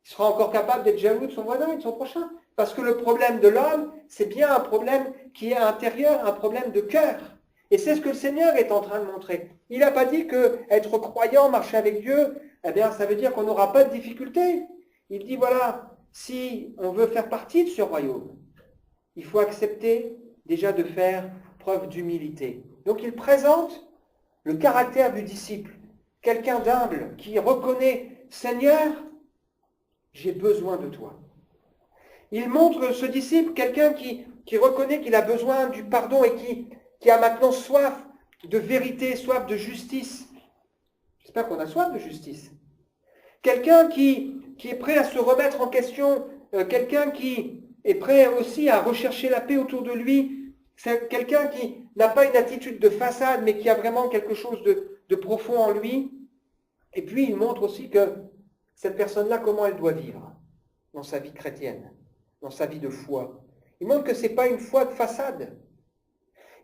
Il sera encore capable d'être jaloux de son voisin et de son prochain. Parce que le problème de l'homme, c'est bien un problème qui est intérieur, un problème de cœur. Et c'est ce que le Seigneur est en train de montrer. Il n'a pas dit qu'être croyant, marcher avec Dieu, eh bien, ça veut dire qu'on n'aura pas de difficultés. Il dit, voilà, si on veut faire partie de ce royaume, il faut accepter déjà de faire preuve d'humilité. Donc il présente le caractère du disciple, quelqu'un d'humble qui reconnaît, Seigneur, j'ai besoin de toi. Il montre ce disciple, quelqu'un qui reconnaît qu'il a besoin du pardon et qui a maintenant soif de vérité, soif de justice. J'espère qu'on a soif de justice. quelqu'un qui est prêt à se remettre en question, quelqu'un qui est prêt aussi à rechercher la paix autour de lui, c'est quelqu'un qui n'a pas une attitude de façade, mais qui a vraiment quelque chose de profond en lui. Et puis, il montre aussi que cette personne-là, comment elle doit vivre dans sa vie chrétienne, dans sa vie de foi. Il montre que ce n'est pas une foi de façade.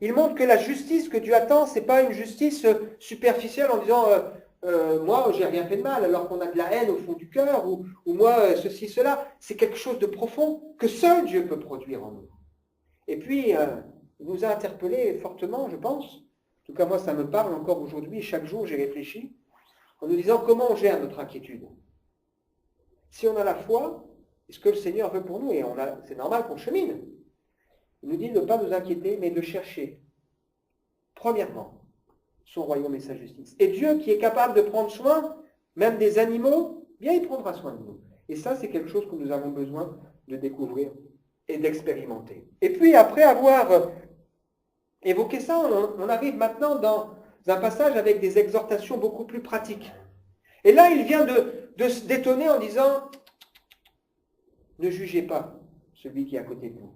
Il montre que la justice que Dieu attend, ce n'est pas une justice superficielle en disant moi, j'ai rien fait de mal, alors qu'on a de la haine au fond du cœur, ou moi, ceci, cela. C'est quelque chose de profond que seul Dieu peut produire en nous. Et puis, il nous a interpellés fortement, je pense. En tout cas, moi, ça me parle encore aujourd'hui. Chaque jour, j'ai réfléchi en nous disant comment on gère notre inquiétude. Si on a la foi, est ce que le Seigneur veut pour nous, et c'est normal qu'on chemine. Il nous dit de ne pas nous inquiéter, mais de chercher, premièrement, son royaume et sa justice. Et Dieu qui est capable de prendre soin, même des animaux, bien il prendra soin de nous. Et ça, c'est quelque chose que nous avons besoin de découvrir et d'expérimenter. Et puis, après avoir évoqué ça, on arrive maintenant dans un passage avec des exhortations beaucoup plus pratiques. Et là, il vient de se détonner en disant « Ne jugez pas celui qui est à côté de vous ».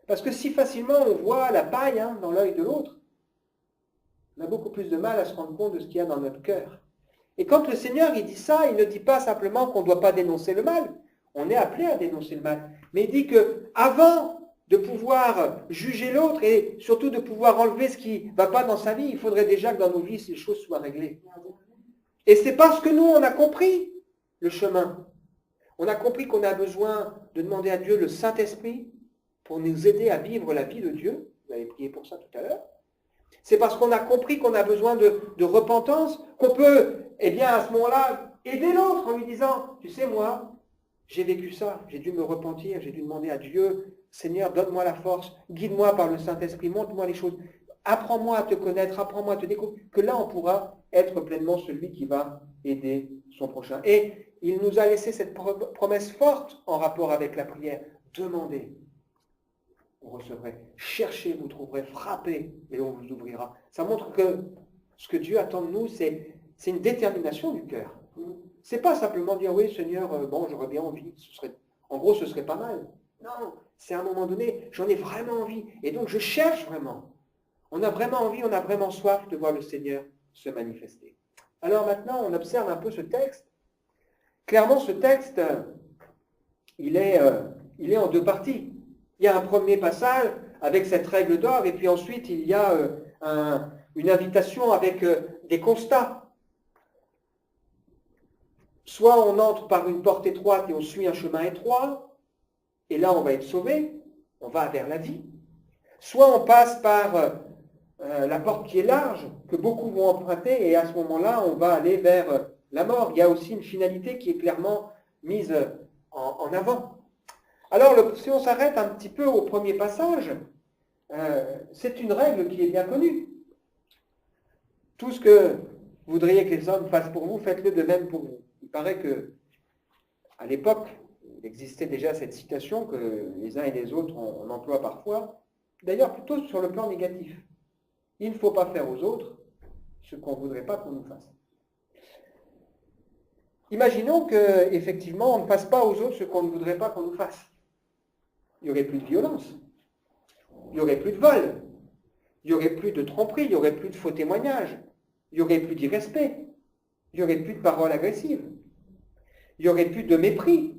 Parce que si facilement on voit la paille dans l'œil de l'autre, on a beaucoup plus de mal à se rendre compte de ce qu'il y a dans notre cœur. Et quand le Seigneur il dit ça, il ne dit pas simplement qu'on ne doit pas dénoncer le mal. On est appelé à dénoncer le mal. Mais il dit que avant de pouvoir juger l'autre et surtout de pouvoir enlever ce qui ne va pas dans sa vie, il faudrait déjà que dans nos vies, ces choses soient réglées. Et c'est parce que nous, on a compris le chemin. On a compris qu'on a besoin de demander à Dieu le Saint-Esprit pour nous aider à vivre la vie de Dieu. Vous avez prié pour ça tout à l'heure. C'est parce qu'on a compris qu'on a besoin de repentance qu'on peut, à ce moment-là, aider l'autre en lui disant, tu sais, moi, j'ai vécu ça, j'ai dû me repentir, j'ai dû demander à Dieu, Seigneur, donne-moi la force, guide-moi par le Saint-Esprit, montre-moi les choses, apprends-moi à te connaître, apprends-moi à te découvrir, que là, on pourra être pleinement celui qui va aider son prochain. Et il nous a laissé cette promesse forte en rapport avec la prière. Demandez, vous recevrez. Cherchez, vous trouverez. Frappez, et on vous ouvrira. Ça montre que ce que Dieu attend de nous, c'est une détermination du cœur. C'est pas simplement dire, oui, Seigneur, j'aurais bien envie. En gros, ce serait pas mal. Non, c'est à un moment donné, j'en ai vraiment envie. Et donc, je cherche vraiment. On a vraiment envie, on a vraiment soif de voir le Seigneur se manifester. Alors maintenant, on observe un peu ce texte. Clairement, ce texte, il est en deux parties. Il y a un premier passage avec cette règle d'or, et puis ensuite, il y a une invitation avec des constats. Soit on entre par une porte étroite et on suit un chemin étroit, et là, on va être sauvé, on va vers la vie. Soit on passe par la porte qui est large, que beaucoup vont emprunter, et à ce moment-là, on va aller vers la mort. Il y a aussi une finalité qui est clairement mise en avant. Alors, si on s'arrête un petit peu au premier passage, c'est une règle qui est bien connue. Tout ce que vous voudriez que les hommes fassent pour vous, faites-le de même pour vous. Il paraît que, à l'époque, il existait déjà cette citation que les uns et les autres on emploie parfois, d'ailleurs plutôt sur le plan négatif. Il ne faut pas faire aux autres ce qu'on ne voudrait pas qu'on nous fasse. Imaginons qu'effectivement, on ne fasse pas aux autres ce qu'on ne voudrait pas qu'on nous fasse. Il n'y aurait plus de violence, il n'y aurait plus de vol, il n'y aurait plus de tromperie, il n'y aurait plus de faux témoignages, il n'y aurait plus d'irrespect, il n'y aurait plus de paroles agressives, il n'y aurait plus de mépris.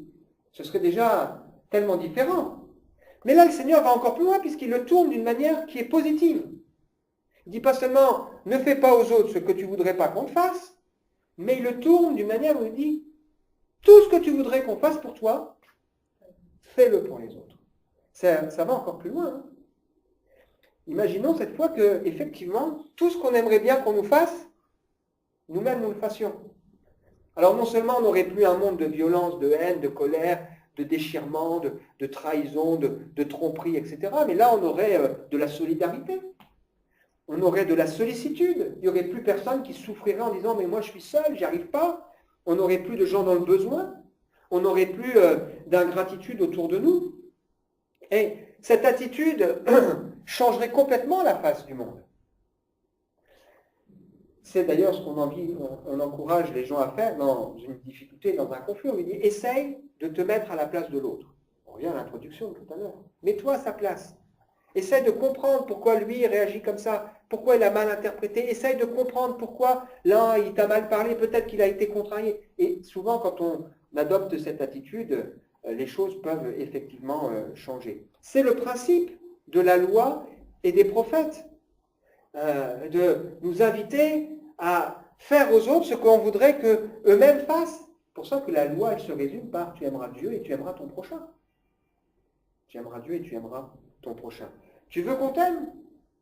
Ce serait déjà tellement différent. Mais là, le Seigneur va encore plus loin puisqu'il le tourne d'une manière qui est positive. Il ne dit pas seulement « ne fais pas aux autres ce que tu ne voudrais pas qu'on te fasse », mais il le tourne d'une manière où il dit « tout ce que tu voudrais qu'on fasse pour toi, fais-le pour les autres ». Ça va encore plus loin. Imaginons cette fois que, effectivement, tout ce qu'on aimerait bien qu'on nous fasse, nous-mêmes nous le fassions. Alors non seulement on n'aurait plus un monde de violence, de haine, de colère, de déchirement, de trahison, de tromperie, etc. Mais là, on aurait de la solidarité. On aurait de la sollicitude. Il n'y aurait plus personne qui souffrirait en disant « mais moi je suis seul, j'y arrive pas ». On n'aurait plus de gens dans le besoin. On n'aurait plus d'ingratitude autour de nous. Et cette attitude changerait complètement la face du monde. C'est d'ailleurs ce on encourage les gens à faire dans une difficulté, dans un conflit. On lui dit, essaye de te mettre à la place de l'autre. On revient à l'introduction de tout à l'heure. Mets-toi à sa place. Essaye de comprendre pourquoi lui réagit comme ça, pourquoi il a mal interprété. Essaye de comprendre pourquoi là, il t'a mal parlé, peut-être qu'il a été contrarié. Et souvent, quand on adopte cette attitude, les choses peuvent effectivement changer. C'est le principe de la loi et des prophètes, de nous inviter à faire aux autres ce qu'on voudrait qu'eux-mêmes fassent. C'est pour ça que la loi, elle se résume par tu aimeras Dieu et tu aimeras ton prochain. Tu aimeras Dieu et tu aimeras ton prochain. Tu veux qu'on t'aime?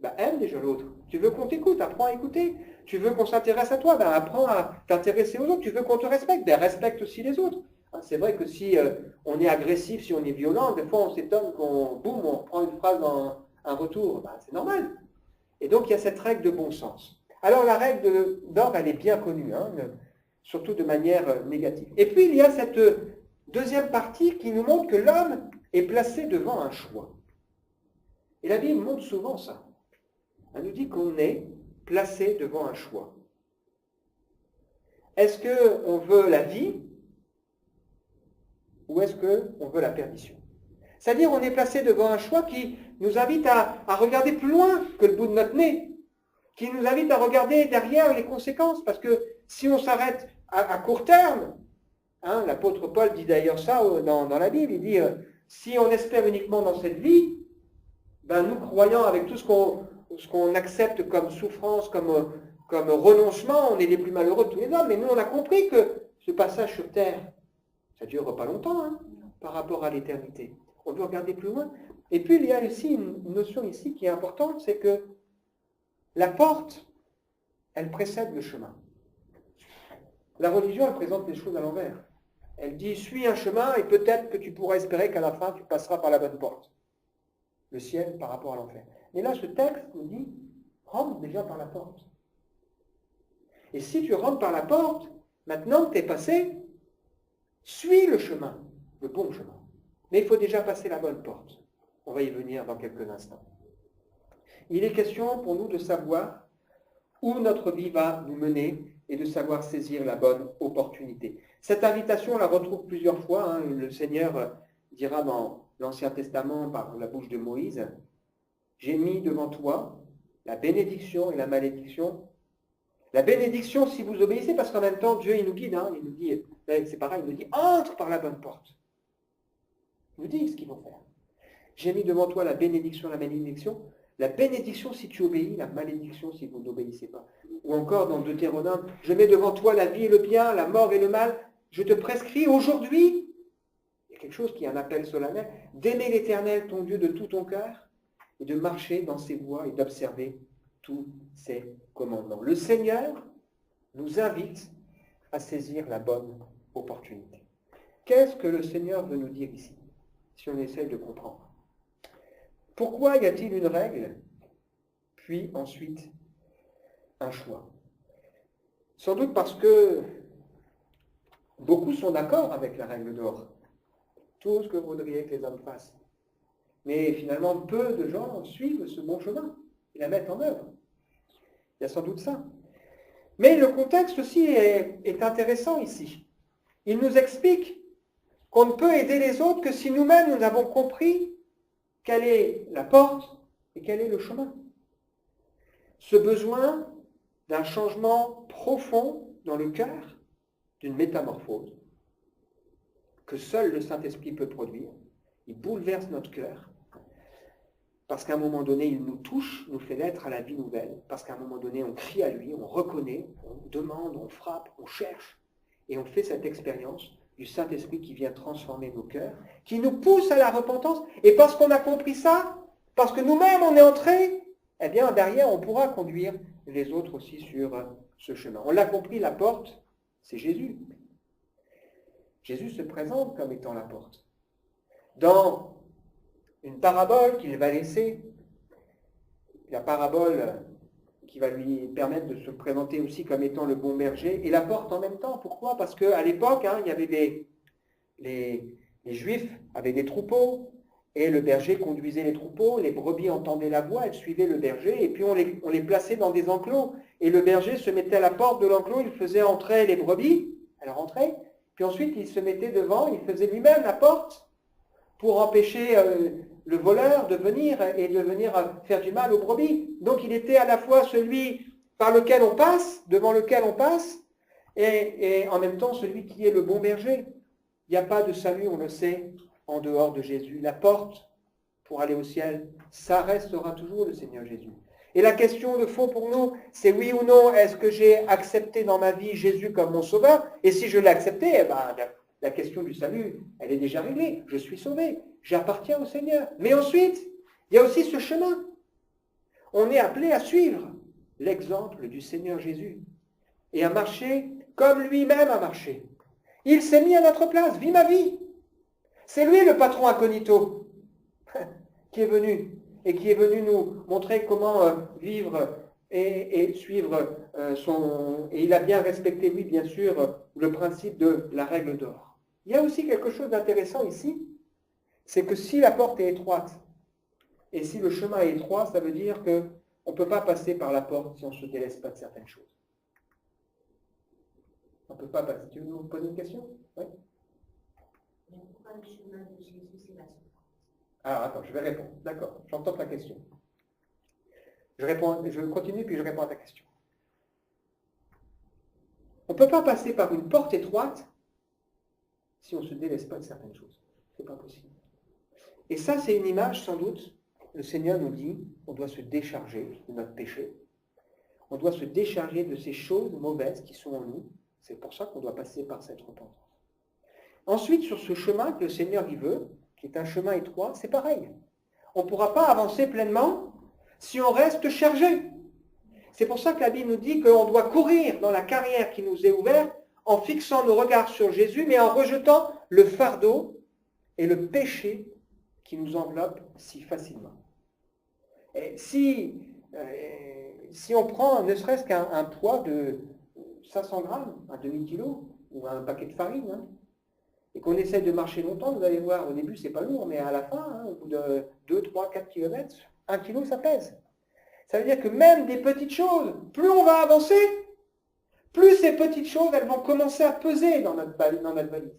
Ben, aime déjà l'autre. Tu veux qu'on t'écoute? Apprends à écouter. Tu veux qu'on s'intéresse à toi? Ben, apprends à t'intéresser aux autres. Tu veux qu'on te respecte? Ben, respecte aussi les autres. C'est vrai que si on est agressif, si on est violent, des fois on s'étonne on reprend une phrase en un retour. Ben, c'est normal. Et donc il y a cette règle de bon sens. Alors la règle d'or, elle est bien connue, surtout de manière négative. Et puis il y a cette deuxième partie qui nous montre que l'homme est placé devant un choix. Et la Bible montre souvent ça. Elle nous dit qu'on est placé devant un choix. Est-ce qu'on veut la vie ou est-ce qu'on veut la perdition? C'est-à-dire on est placé devant un choix qui nous invite à regarder plus loin que le bout de notre nez, qui nous invite à regarder derrière les conséquences, parce que si on s'arrête à court terme, l'apôtre Paul dit d'ailleurs ça dans la Bible, il dit si on espère uniquement dans cette vie, ben nous croyant avec tout ce qu'on accepte comme souffrance, comme renoncement, on est les plus malheureux de tous les hommes, mais nous on a compris que ce passage sur terre, ça ne dure pas longtemps par rapport à l'éternité. On veut regarder plus loin. Et puis il y a aussi une notion ici qui est importante, c'est que la porte, elle précède le chemin. La religion, elle présente les choses à l'envers. Elle dit, suis un chemin et peut-être que tu pourras espérer qu'à la fin, tu passeras par la bonne porte. Le ciel par rapport à l'enfer. Et là, ce texte nous dit, rentre déjà par la porte. Et si tu rentres par la porte, maintenant que tu es passé, suis le chemin, le bon chemin. Mais il faut déjà passer la bonne porte. On va y venir dans quelques instants. Il est question pour nous de savoir où notre vie va nous mener et de savoir saisir la bonne opportunité. Cette invitation, on la retrouve plusieurs fois. Le Seigneur dira dans l'Ancien Testament par la bouche de Moïse, « J'ai mis devant toi la bénédiction et la malédiction. » La bénédiction si vous obéissez, parce qu'en même temps, Dieu il nous guide. Il nous dit, c'est pareil, il nous dit, entre par la bonne porte. Il nous dit ce qu'ils vont faire. J'ai mis devant toi la bénédiction, la malédiction. La bénédiction si tu obéis, la malédiction si vous n'obéissez pas. Ou encore dans Deutéronome, je mets devant toi la vie et le bien, la mort et le mal. Je te prescris aujourd'hui, il y a quelque chose qui est un appel solennel, d'aimer l'Éternel, ton Dieu, de tout ton cœur, et de marcher dans ses voies et d'observer tous ses commandements. Le Seigneur nous invite à saisir la bonne opportunité. Qu'est-ce que le Seigneur veut nous dire ici, si on essaye de comprendre? Pourquoi y a-t-il une règle, puis ensuite un choix? Sans doute parce que beaucoup sont d'accord avec la règle d'or. Tout ce que vous voudriez que les hommes fassent. Mais finalement, peu de gens suivent ce bon chemin et la mettent en œuvre. Il y a sans doute ça. Mais le contexte aussi est intéressant ici. Il nous explique qu'on ne peut aider les autres que si nous-mêmes nous avons compris quelle est la porte et quel est le chemin. Ce besoin d'un changement profond dans le cœur, d'une métamorphose, que seul le Saint-Esprit peut produire. Il bouleverse notre cœur, parce qu'à un moment donné, il nous touche, nous fait naître à la vie nouvelle, parce qu'à un moment donné, on crie à lui, on reconnaît, on demande, on frappe, on cherche, et on fait cette expérience du Saint-Esprit qui vient transformer nos cœurs, qui nous pousse à la repentance. Et parce qu'on a compris ça, parce que nous-mêmes on est entrés, eh bien derrière on pourra conduire les autres aussi sur ce chemin. On l'a compris, la porte, c'est Jésus. Jésus se présente comme étant la porte. Dans une parabole qu'il va laisser, la parabole qui va lui permettre de se présenter aussi comme étant le bon berger, et la porte en même temps. Pourquoi? Parce qu'à l'époque, il y avait les Juifs avaient des troupeaux, et le berger conduisait les troupeaux, les brebis entendaient la voix, elles suivaient le berger, et puis on les plaçait dans des enclos. et le berger se mettait à la porte de l'enclos, il faisait entrer les brebis, elles rentraient, puis ensuite il se mettait devant, il faisait lui-même la porte pour empêcher le voleur de venir faire du mal aux brebis. Donc il était à la fois celui par lequel on passe, devant lequel on passe, et en même temps celui qui est le bon berger. Il n'y a pas de salut, on le sait, en dehors de Jésus. La porte pour aller au ciel, ça restera toujours le Seigneur Jésus. Et la question de fond pour nous, c'est oui ou non, est-ce que j'ai accepté dans ma vie Jésus comme mon sauveur? Et si je l'ai accepté, eh ben, la question du salut, elle est déjà réglée. Je suis sauvé, j'appartiens au Seigneur. Mais ensuite, il y a aussi ce chemin. On est appelé à suivre l'exemple du Seigneur Jésus et à marcher comme lui-même a marché. Il s'est mis à notre place, vit ma vie. C'est lui le patron incognito qui est venu et qui est venu nous montrer comment vivre et suivre son... Et il a bien respecté, lui, bien sûr, le principe de la règle d'or. Il y a aussi quelque chose d'intéressant ici, c'est que si la porte est étroite et si le chemin est étroit, ça veut dire qu'on ne peut pas passer par la porte si on ne se délaisse pas de certaines choses. On ne peut pas passer. Tu veux nous poser une question? Oui. Mais pourquoi le chemin de Jésus, c'est la souffrance? Alors, attends, je vais répondre. D'accord, j'entends ta question. Je continue, puis je réponds à ta question. On ne peut pas passer par une porte étroite si on ne se délaisse pas de certaines choses. Ce n'est pas possible. Et ça, c'est une image, sans doute, le Seigneur nous dit, on doit se décharger de notre péché. On doit se décharger de ces choses mauvaises qui sont en nous. C'est pour ça qu'on doit passer par cette repentance. Ensuite, sur ce chemin que le Seigneur y veut, qui est un chemin étroit, c'est pareil. On ne pourra pas avancer pleinement si on reste chargé. C'est pour ça que la Bible nous dit qu'on doit courir dans la carrière qui nous est ouverte en fixant nos regards sur Jésus, mais en rejetant le fardeau et le péché qui nous enveloppe si facilement. Et si on prend ne serait-ce qu'un poids de 500 grammes, un demi-kilo, ou un paquet de farine, hein, et qu'on essaie de marcher longtemps, vous allez voir, au début, c'est pas lourd, mais à la fin, hein, au bout de 2, 3, 4 km, 1 kilo, ça pèse. Ça veut dire que même des petites choses, plus on va avancer, plus ces petites choses, elles vont commencer à peser dans notre valise.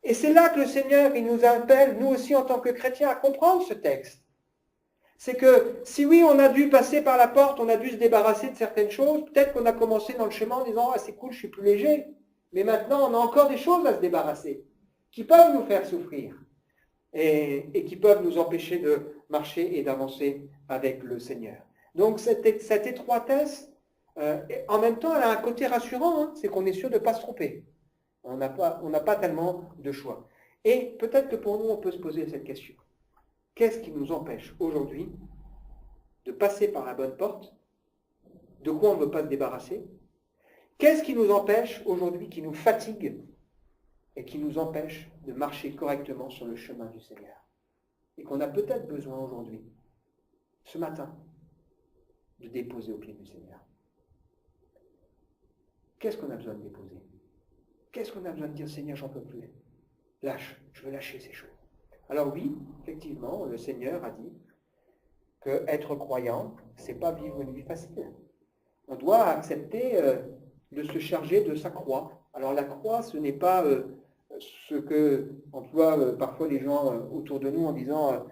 Et c'est là que le Seigneur, il nous appelle, nous aussi en tant que chrétiens, à comprendre ce texte. C'est que si oui, on a dû passer par la porte, on a dû se débarrasser de certaines choses, peut-être qu'on a commencé dans le chemin en disant « Ah, c'est cool, je suis plus léger ». Mais maintenant, on a encore des choses à se débarrasser, qui peuvent nous faire souffrir et qui peuvent nous empêcher de marcher et d'avancer avec le Seigneur. Donc cette étroitesse, en même temps, elle a un côté rassurant, hein, c'est qu'on est sûr de ne pas se tromper. On n'a pas tellement de choix. Et peut-être que pour nous, on peut se poser cette question. Qu'est-ce qui nous empêche aujourd'hui de passer par la bonne porte? De quoi on ne veut pas se débarrasser? Qu'est-ce qui nous empêche aujourd'hui, qui nous fatigue et qui nous empêche de marcher correctement sur le chemin du Seigneur? Et qu'on a peut-être besoin aujourd'hui, ce matin, de déposer au pied du Seigneur. Qu'est-ce qu'on a besoin de déposer? Qu'est-ce qu'on a besoin de dire, Seigneur, j'en peux plus? Lâche, je veux lâcher ces choses. Alors oui, effectivement, le Seigneur a dit qu'être croyant, c'est pas vivre une vie facile. On doit accepter de se charger de sa croix. Alors la croix, ce n'est pas ce que emploient parfois les gens autour de nous en disant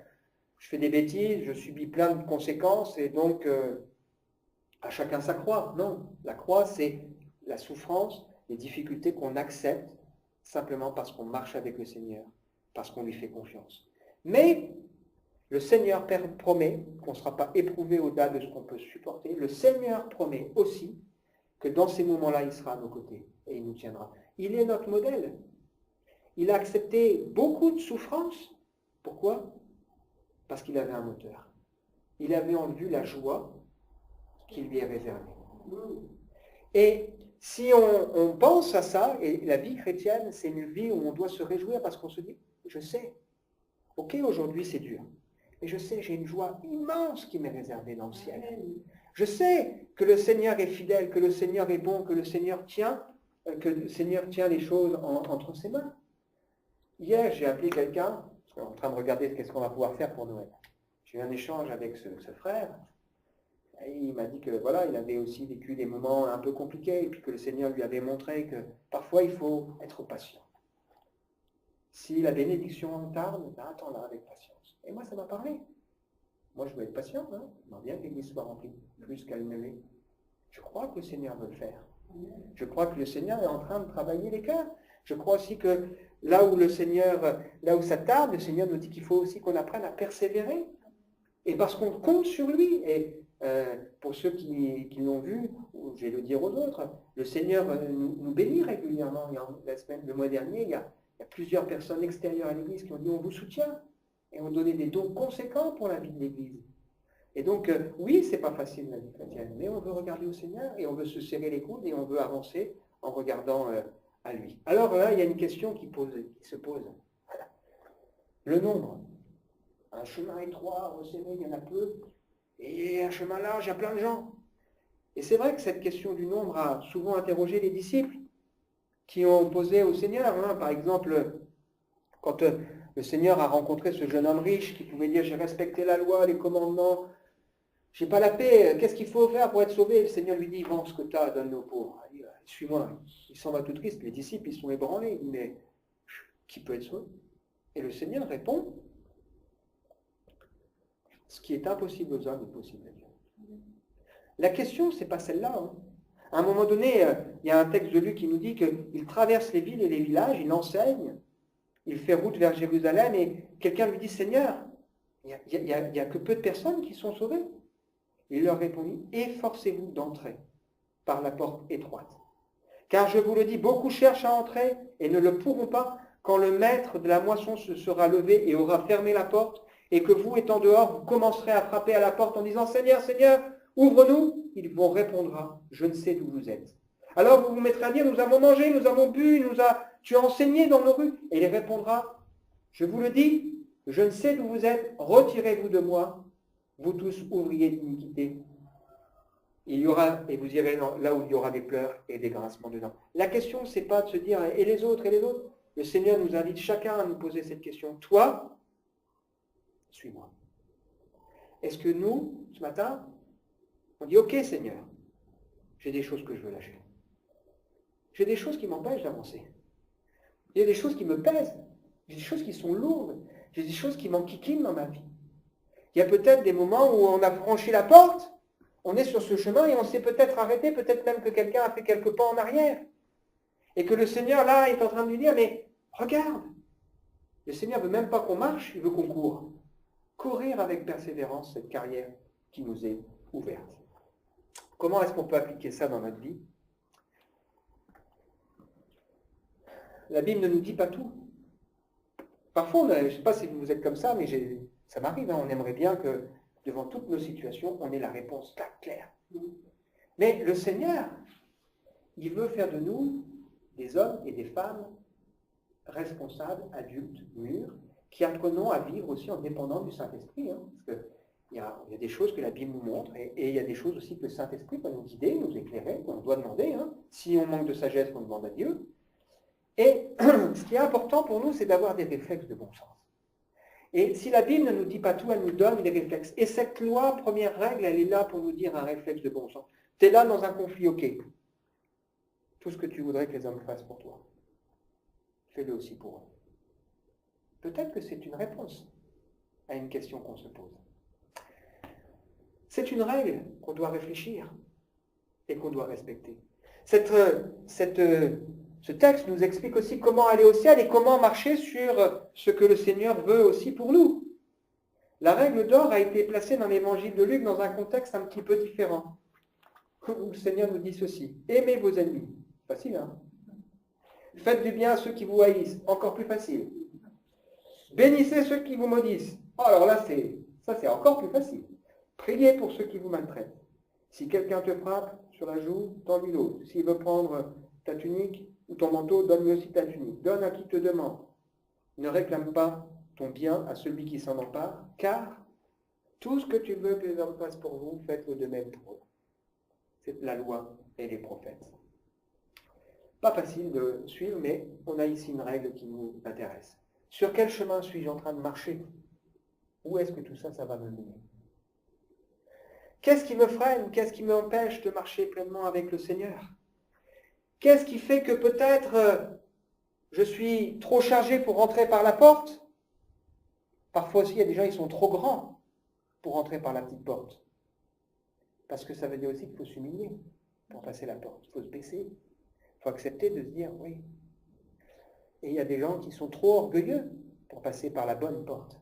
je fais des bêtises, je subis plein de conséquences et donc à chacun sa croix. Non, la croix, c'est la souffrance, les difficultés qu'on accepte simplement parce qu'on marche avec le Seigneur, parce qu'on lui fait confiance. Mais le Seigneur promet qu'on ne sera pas éprouvé au-delà de ce qu'on peut supporter. Le Seigneur promet aussi que dans ces moments-là, il sera à nos côtés et il nous tiendra. Il est notre modèle. Il a accepté beaucoup de souffrances. Pourquoi? Parce qu'il avait un moteur. Il avait en vue la joie qui lui est réservée. Et si on pense à ça, et la vie chrétienne, c'est une vie où on doit se réjouir parce qu'on se dit, je sais, ok, aujourd'hui c'est dur, mais je sais, j'ai une joie immense qui m'est réservée dans le ciel. Je sais que le Seigneur est fidèle, que le Seigneur est bon, que le Seigneur tient les choses entre ses mains. Hier, j'ai appelé quelqu'un, en train de regarder qu'est-ce qu'on va pouvoir faire pour Noël. J'ai eu un échange avec ce frère. Et il m'a dit que voilà, il avait aussi vécu des moments un peu compliqués et puis que le Seigneur lui avait montré que parfois il faut être patient. Si la bénédiction tarde, ben attends-la avec patience. Et moi, ça m'a parlé. Moi, je veux être patient, hein. J'aimerais bien que l'Église soit remplie, plus qu'elle ne l'est. Je crois que le Seigneur veut le faire. Je crois que le Seigneur est en train de travailler les cœurs. Je crois aussi que là où ça tarde, le Seigneur nous dit qu'il faut aussi qu'on apprenne à persévérer. Et parce qu'on compte sur lui. Et pour ceux qui l'ont vu, je vais le dire aux autres, le Seigneur nous bénit régulièrement. Le mois dernier, il y a plusieurs personnes extérieures à l'Église qui ont dit on vous soutient. Et ont donné des dons conséquents pour la vie de l'Église. Et donc, oui, c'est pas facile la vie chrétienne, mais on veut regarder au Seigneur et on veut se serrer les coudes et on veut avancer en regardant à lui. Alors là, il y a une question qui se pose. Le nombre. Un chemin étroit, resserré, il y en a peu. Et un chemin large, il y a plein de gens. Et c'est vrai que cette question du nombre a souvent interrogé les disciples qui ont posé au Seigneur. Par exemple, quand le Seigneur a rencontré ce jeune homme riche qui pouvait dire « J'ai respecté la loi, les commandements, j'ai pas la paix, qu'est-ce qu'il faut faire pour être sauvé ?» Le Seigneur lui dit « Vends ce que tu as, donne-le aux pauvres. Allez, suis-moi. » Il s'en va tout triste. Les disciples, ils sont ébranlés. Il dit « Mais qui peut être sauvé ?» Et le Seigneur répond « Ce qui est impossible aux hommes est possible à Dieu. » La question, c'est pas celle-là. À un moment donné, il y a un texte de Luc qui nous dit qu'il traverse les villes et les villages, il enseigne, il fait route vers Jérusalem et quelqu'un lui dit « Seigneur, il n'y a que peu de personnes qui sont sauvées. » Il leur répondit « Efforcez-vous d'entrer par la porte étroite. Car je vous le dis, beaucoup cherchent à entrer et ne le pourront pas quand le maître de la moisson se sera levé et aura fermé la porte et que vous, étant dehors, vous commencerez à frapper à la porte en disant « Seigneur, Seigneur, ouvre-nous !» Il vous répondra « Je ne sais d'où vous êtes. » Alors vous vous mettrez à dire « Nous avons mangé, nous avons bu, tu as enseigné dans nos rues. » Et il répondra « Je vous le dis, je ne sais d'où vous êtes, retirez-vous de moi, vous tous ouvriers d'iniquité. » Il y aura, et vous irez là où il y aura des pleurs et des grincements de dents. La question, c'est pas de se dire « Et les autres, et les autres ?» Le Seigneur nous invite chacun à nous poser cette question. Toi, suis-moi. Est-ce que nous, ce matin, on dit « Ok Seigneur, j'ai des choses que je veux lâcher. J'ai des choses qui m'empêchent d'avancer. Il y a des choses qui me pèsent. J'ai des choses qui sont lourdes. J'ai des choses qui m'enquiquinent dans ma vie. Il y a peut-être des moments où on a franchi la porte, on est sur ce chemin et on s'est peut-être arrêté, peut-être même que quelqu'un a fait quelques pas en arrière. Et que le Seigneur, là, est en train de lui dire, mais regarde, le Seigneur ne veut même pas qu'on marche, il veut qu'on court. Courir avec persévérance cette carrière qui nous est ouverte. Comment est-ce qu'on peut appliquer ça dans notre vie? La Bible ne nous dit pas tout. Parfois, je ne sais pas si vous êtes comme ça, mais ça m'arrive, on aimerait bien que devant toutes nos situations, on ait la réponse claire. Mais le Seigneur, il veut faire de nous des hommes et des femmes responsables, adultes, mûrs, qui apprenons à vivre aussi en dépendant du Saint-Esprit. Parce qu'il y a des choses que la Bible nous montre, et il y a des choses aussi que le Saint-Esprit peut nous guider, nous éclairer, qu'on doit demander. Si on manque de sagesse, on demande à Dieu. Et ce qui est important pour nous, c'est d'avoir des réflexes de bon sens. Et si la Bible ne nous dit pas tout, elle nous donne des réflexes. Et cette loi, première règle, elle est là pour nous dire un réflexe de bon sens. Tu es là dans un conflit, ok. Tout ce que tu voudrais que les hommes fassent pour toi, fais-le aussi pour eux. Peut-être que c'est une réponse à une question qu'on se pose. C'est une règle qu'on doit réfléchir et qu'on doit respecter. Ce texte nous explique aussi comment aller au ciel et comment marcher sur ce que le Seigneur veut aussi pour nous. La règle d'or a été placée dans l'évangile de Luc dans un contexte un petit peu différent. Où le Seigneur nous dit ceci. Aimez vos ennemis. Facile, hein? Faites du bien à ceux qui vous haïssent. Encore plus facile. Bénissez ceux qui vous maudissent. Oh, alors là, c'est encore plus facile. Priez pour ceux qui vous maltraitent. Si quelqu'un te frappe sur la joue, tends-lui l'autre. S'il veut prendre ta tunique ou ton manteau, donne-lui aussi ta tunique. Donne à qui te demande. Ne réclame pas ton bien à celui qui s'en empare, car tout ce que tu veux que les hommes fassent pour vous, faites-le de même pour eux. C'est la loi et les prophètes. Pas facile de suivre, mais on a ici une règle qui nous intéresse. Sur quel chemin suis-je en train de marcher? Où est-ce que tout ça, ça va me mener? Qu'est-ce qui me freine? Qu'est-ce qui m'empêche de marcher pleinement avec le Seigneur? Qu'est-ce qui fait que peut-être je suis trop chargé pour rentrer par la porte? Parfois aussi, il y a des gens qui sont trop grands pour rentrer par la petite porte. Parce que ça veut dire aussi qu'il faut s'humilier pour passer la porte. Il faut se baisser. Il faut accepter de se dire oui. Et il y a des gens qui sont trop orgueilleux pour passer par la bonne porte.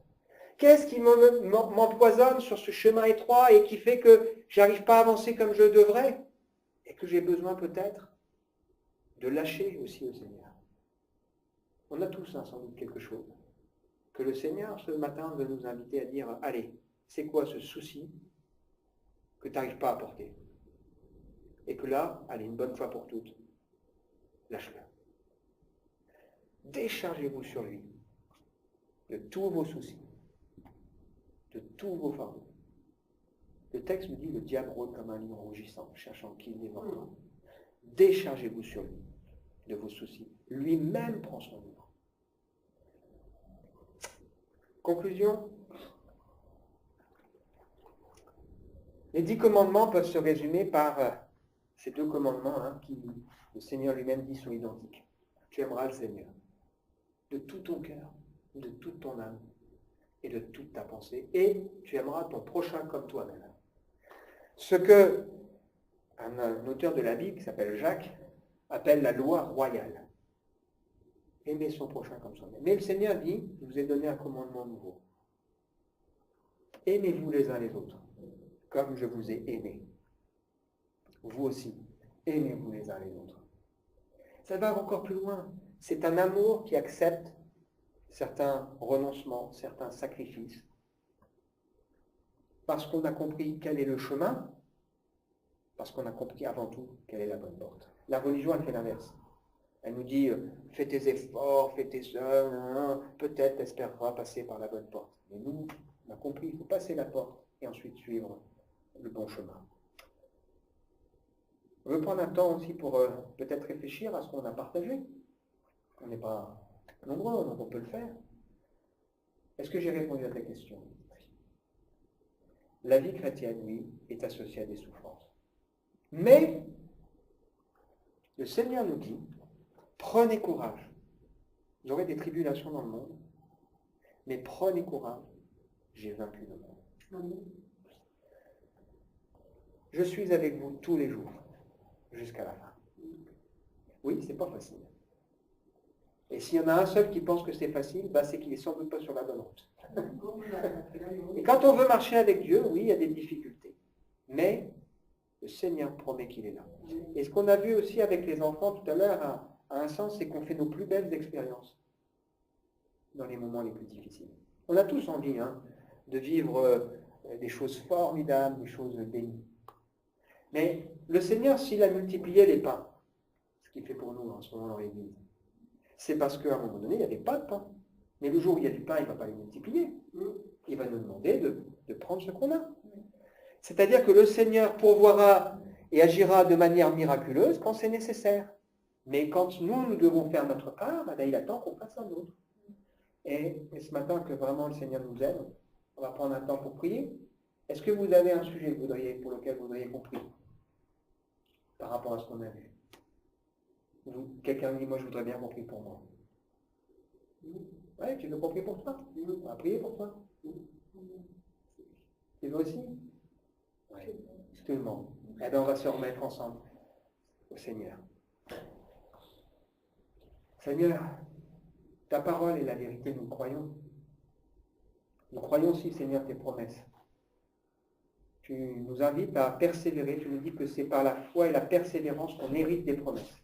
Qu'est-ce qui m'empoisonne sur ce chemin étroit et qui fait que je n'arrive pas à avancer comme je devrais et que j'ai besoin peut-être de lâcher aussi au Seigneur? On a tous sans doute quelque chose que le Seigneur ce matin veut nous inviter à dire, allez, c'est quoi ce souci que tu n'arrives pas à porter? Et que là, allez, une bonne fois pour toutes, lâche-le. Déchargez-vous sur lui de tous vos soucis, de tous vos fardeaux. Le texte nous dit, le diable rôde comme un lion rougissant, cherchant qui il dévorera. Déchargez-vous sur lui de vos soucis. Lui-même prend son livre. Conclusion. Les 10 commandements peuvent se résumer par ces 2 commandements qui, le Seigneur lui-même dit, sont identiques. Tu aimeras le Seigneur de tout ton cœur, de toute ton âme et de toute ta pensée, et tu aimeras ton prochain comme toi-même. Ce que un auteur de la Bible qui s'appelle Jacques appelle la loi royale. Aimer son prochain comme soi-même. Mais le Seigneur dit, je vous ai donné un commandement nouveau. Aimez-vous les uns les autres, comme je vous ai aimé. Vous aussi, aimez-vous les uns les autres. Ça va encore plus loin. C'est un amour qui accepte certains renoncements, certains sacrifices. Parce qu'on a compris quel est le chemin, parce qu'on a compris avant tout quelle est la bonne porte. La religion, elle fait l'inverse. Elle nous dit, fais tes efforts, fais tes œuvres, peut-être t'espéreras passer par la bonne porte. Mais nous, on a compris, il faut passer la porte et ensuite suivre le bon chemin. On veut prendre un temps aussi pour peut-être réfléchir à ce qu'on a partagé. On n'est pas nombreux, donc on peut le faire. Est-ce que j'ai répondu à ta question? La vie chrétienne, oui, est associée à des souffrances. Mais, le Seigneur nous dit, prenez courage. Vous aurez des tribulations dans le monde, mais prenez courage, j'ai vaincu le monde. Je suis avec vous tous les jours, jusqu'à la fin. Oui, c'est pas facile. Et s'il y en a un seul qui pense que c'est facile, c'est qu'il est sans doute pas sur la bonne route. Et quand on veut marcher avec Dieu, oui, il y a des difficultés. Mais le Seigneur promet qu'il est là. Et ce qu'on a vu aussi avec les enfants tout à l'heure, à un sens, c'est qu'on fait nos plus belles expériences dans les moments les plus difficiles. On a tous envie de vivre des choses formidables, des choses bénies. Mais le Seigneur, s'il a multiplié les pains, ce qu'il fait pour nous en ce moment dans l'Église, c'est parce qu'à un moment donné, il n'y avait pas de pain. Mais le jour où il y a du pain, il ne va pas les multiplier. Il va nous demander de prendre ce qu'on a. C'est-à-dire que le Seigneur pourvoira et agira de manière miraculeuse quand c'est nécessaire. Mais quand nous devons faire notre part, il attend qu'on fasse un autre. Et ce matin, que vraiment le Seigneur nous aide, on va prendre un temps pour prier. Est-ce que vous avez un sujet pour lequel vous voudriez qu'on prie par rapport à ce qu'on a vu? Quelqu'un dit, moi je voudrais bien qu'on prie pour moi. Ouais, tu veux qu'on prie pour toi? On va prier pour toi. Tu veux aussi? Oui, tout le monde. Eh bien, on va se remettre ensemble au Seigneur. Seigneur, ta parole est la vérité, nous croyons. Nous croyons aussi, Seigneur, tes promesses. Tu nous invites à persévérer. Tu nous dis que c'est par la foi et la persévérance qu'on hérite des promesses.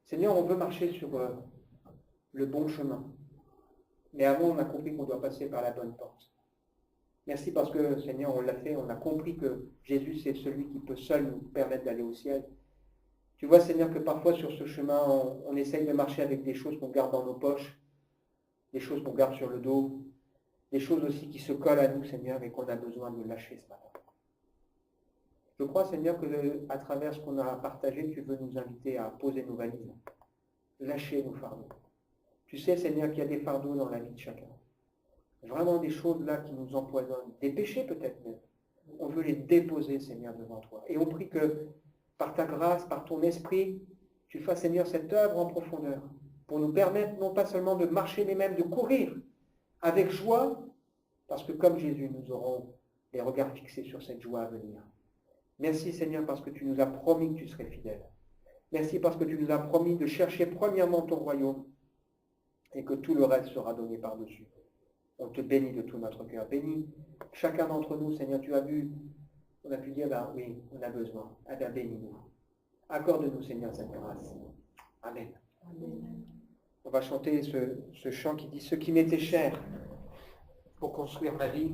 Seigneur, on veut marcher sur le bon chemin. Mais avant, on a compris qu'on doit passer par la bonne porte. Merci parce que, Seigneur, on l'a fait. On a compris que Jésus, c'est celui qui peut seul nous permettre d'aller au ciel. Tu vois, Seigneur, que parfois sur ce chemin, on essaye de marcher avec des choses qu'on garde dans nos poches, des choses qu'on garde sur le dos, des choses aussi qui se collent à nous, Seigneur, et qu'on a besoin de lâcher ce matin. Je crois, Seigneur, qu'à travers ce qu'on a partagé, tu veux nous inviter à poser nos valises, lâcher nos fardeaux. Tu sais, Seigneur, qu'il y a des fardeaux dans la vie de chacun. Vraiment des choses là qui nous empoisonnent, des péchés peut-être même, On veut les déposer, Seigneur, devant toi. Et on prie que, par ta grâce, par ton esprit, tu fasses, Seigneur, cette œuvre en profondeur, pour nous permettre non pas seulement de marcher, mais même de courir avec joie, parce que comme Jésus, nous aurons les regards fixés sur cette joie à venir. Merci, Seigneur, parce que tu nous as promis que tu serais fidèle. Merci parce que tu nous as promis de chercher premièrement ton royaume et que tout le reste sera donné par-dessus. On te bénit de tout notre cœur. Bénis chacun d'entre nous, Seigneur. Tu as vu, on a pu dire, ben oui, on a besoin. Eh bien, bénis-nous. Accorde-nous, Seigneur, cette grâce. Amen. Amen. On va chanter ce chant qui dit « Ce qui m'était cher pour construire ma vie ».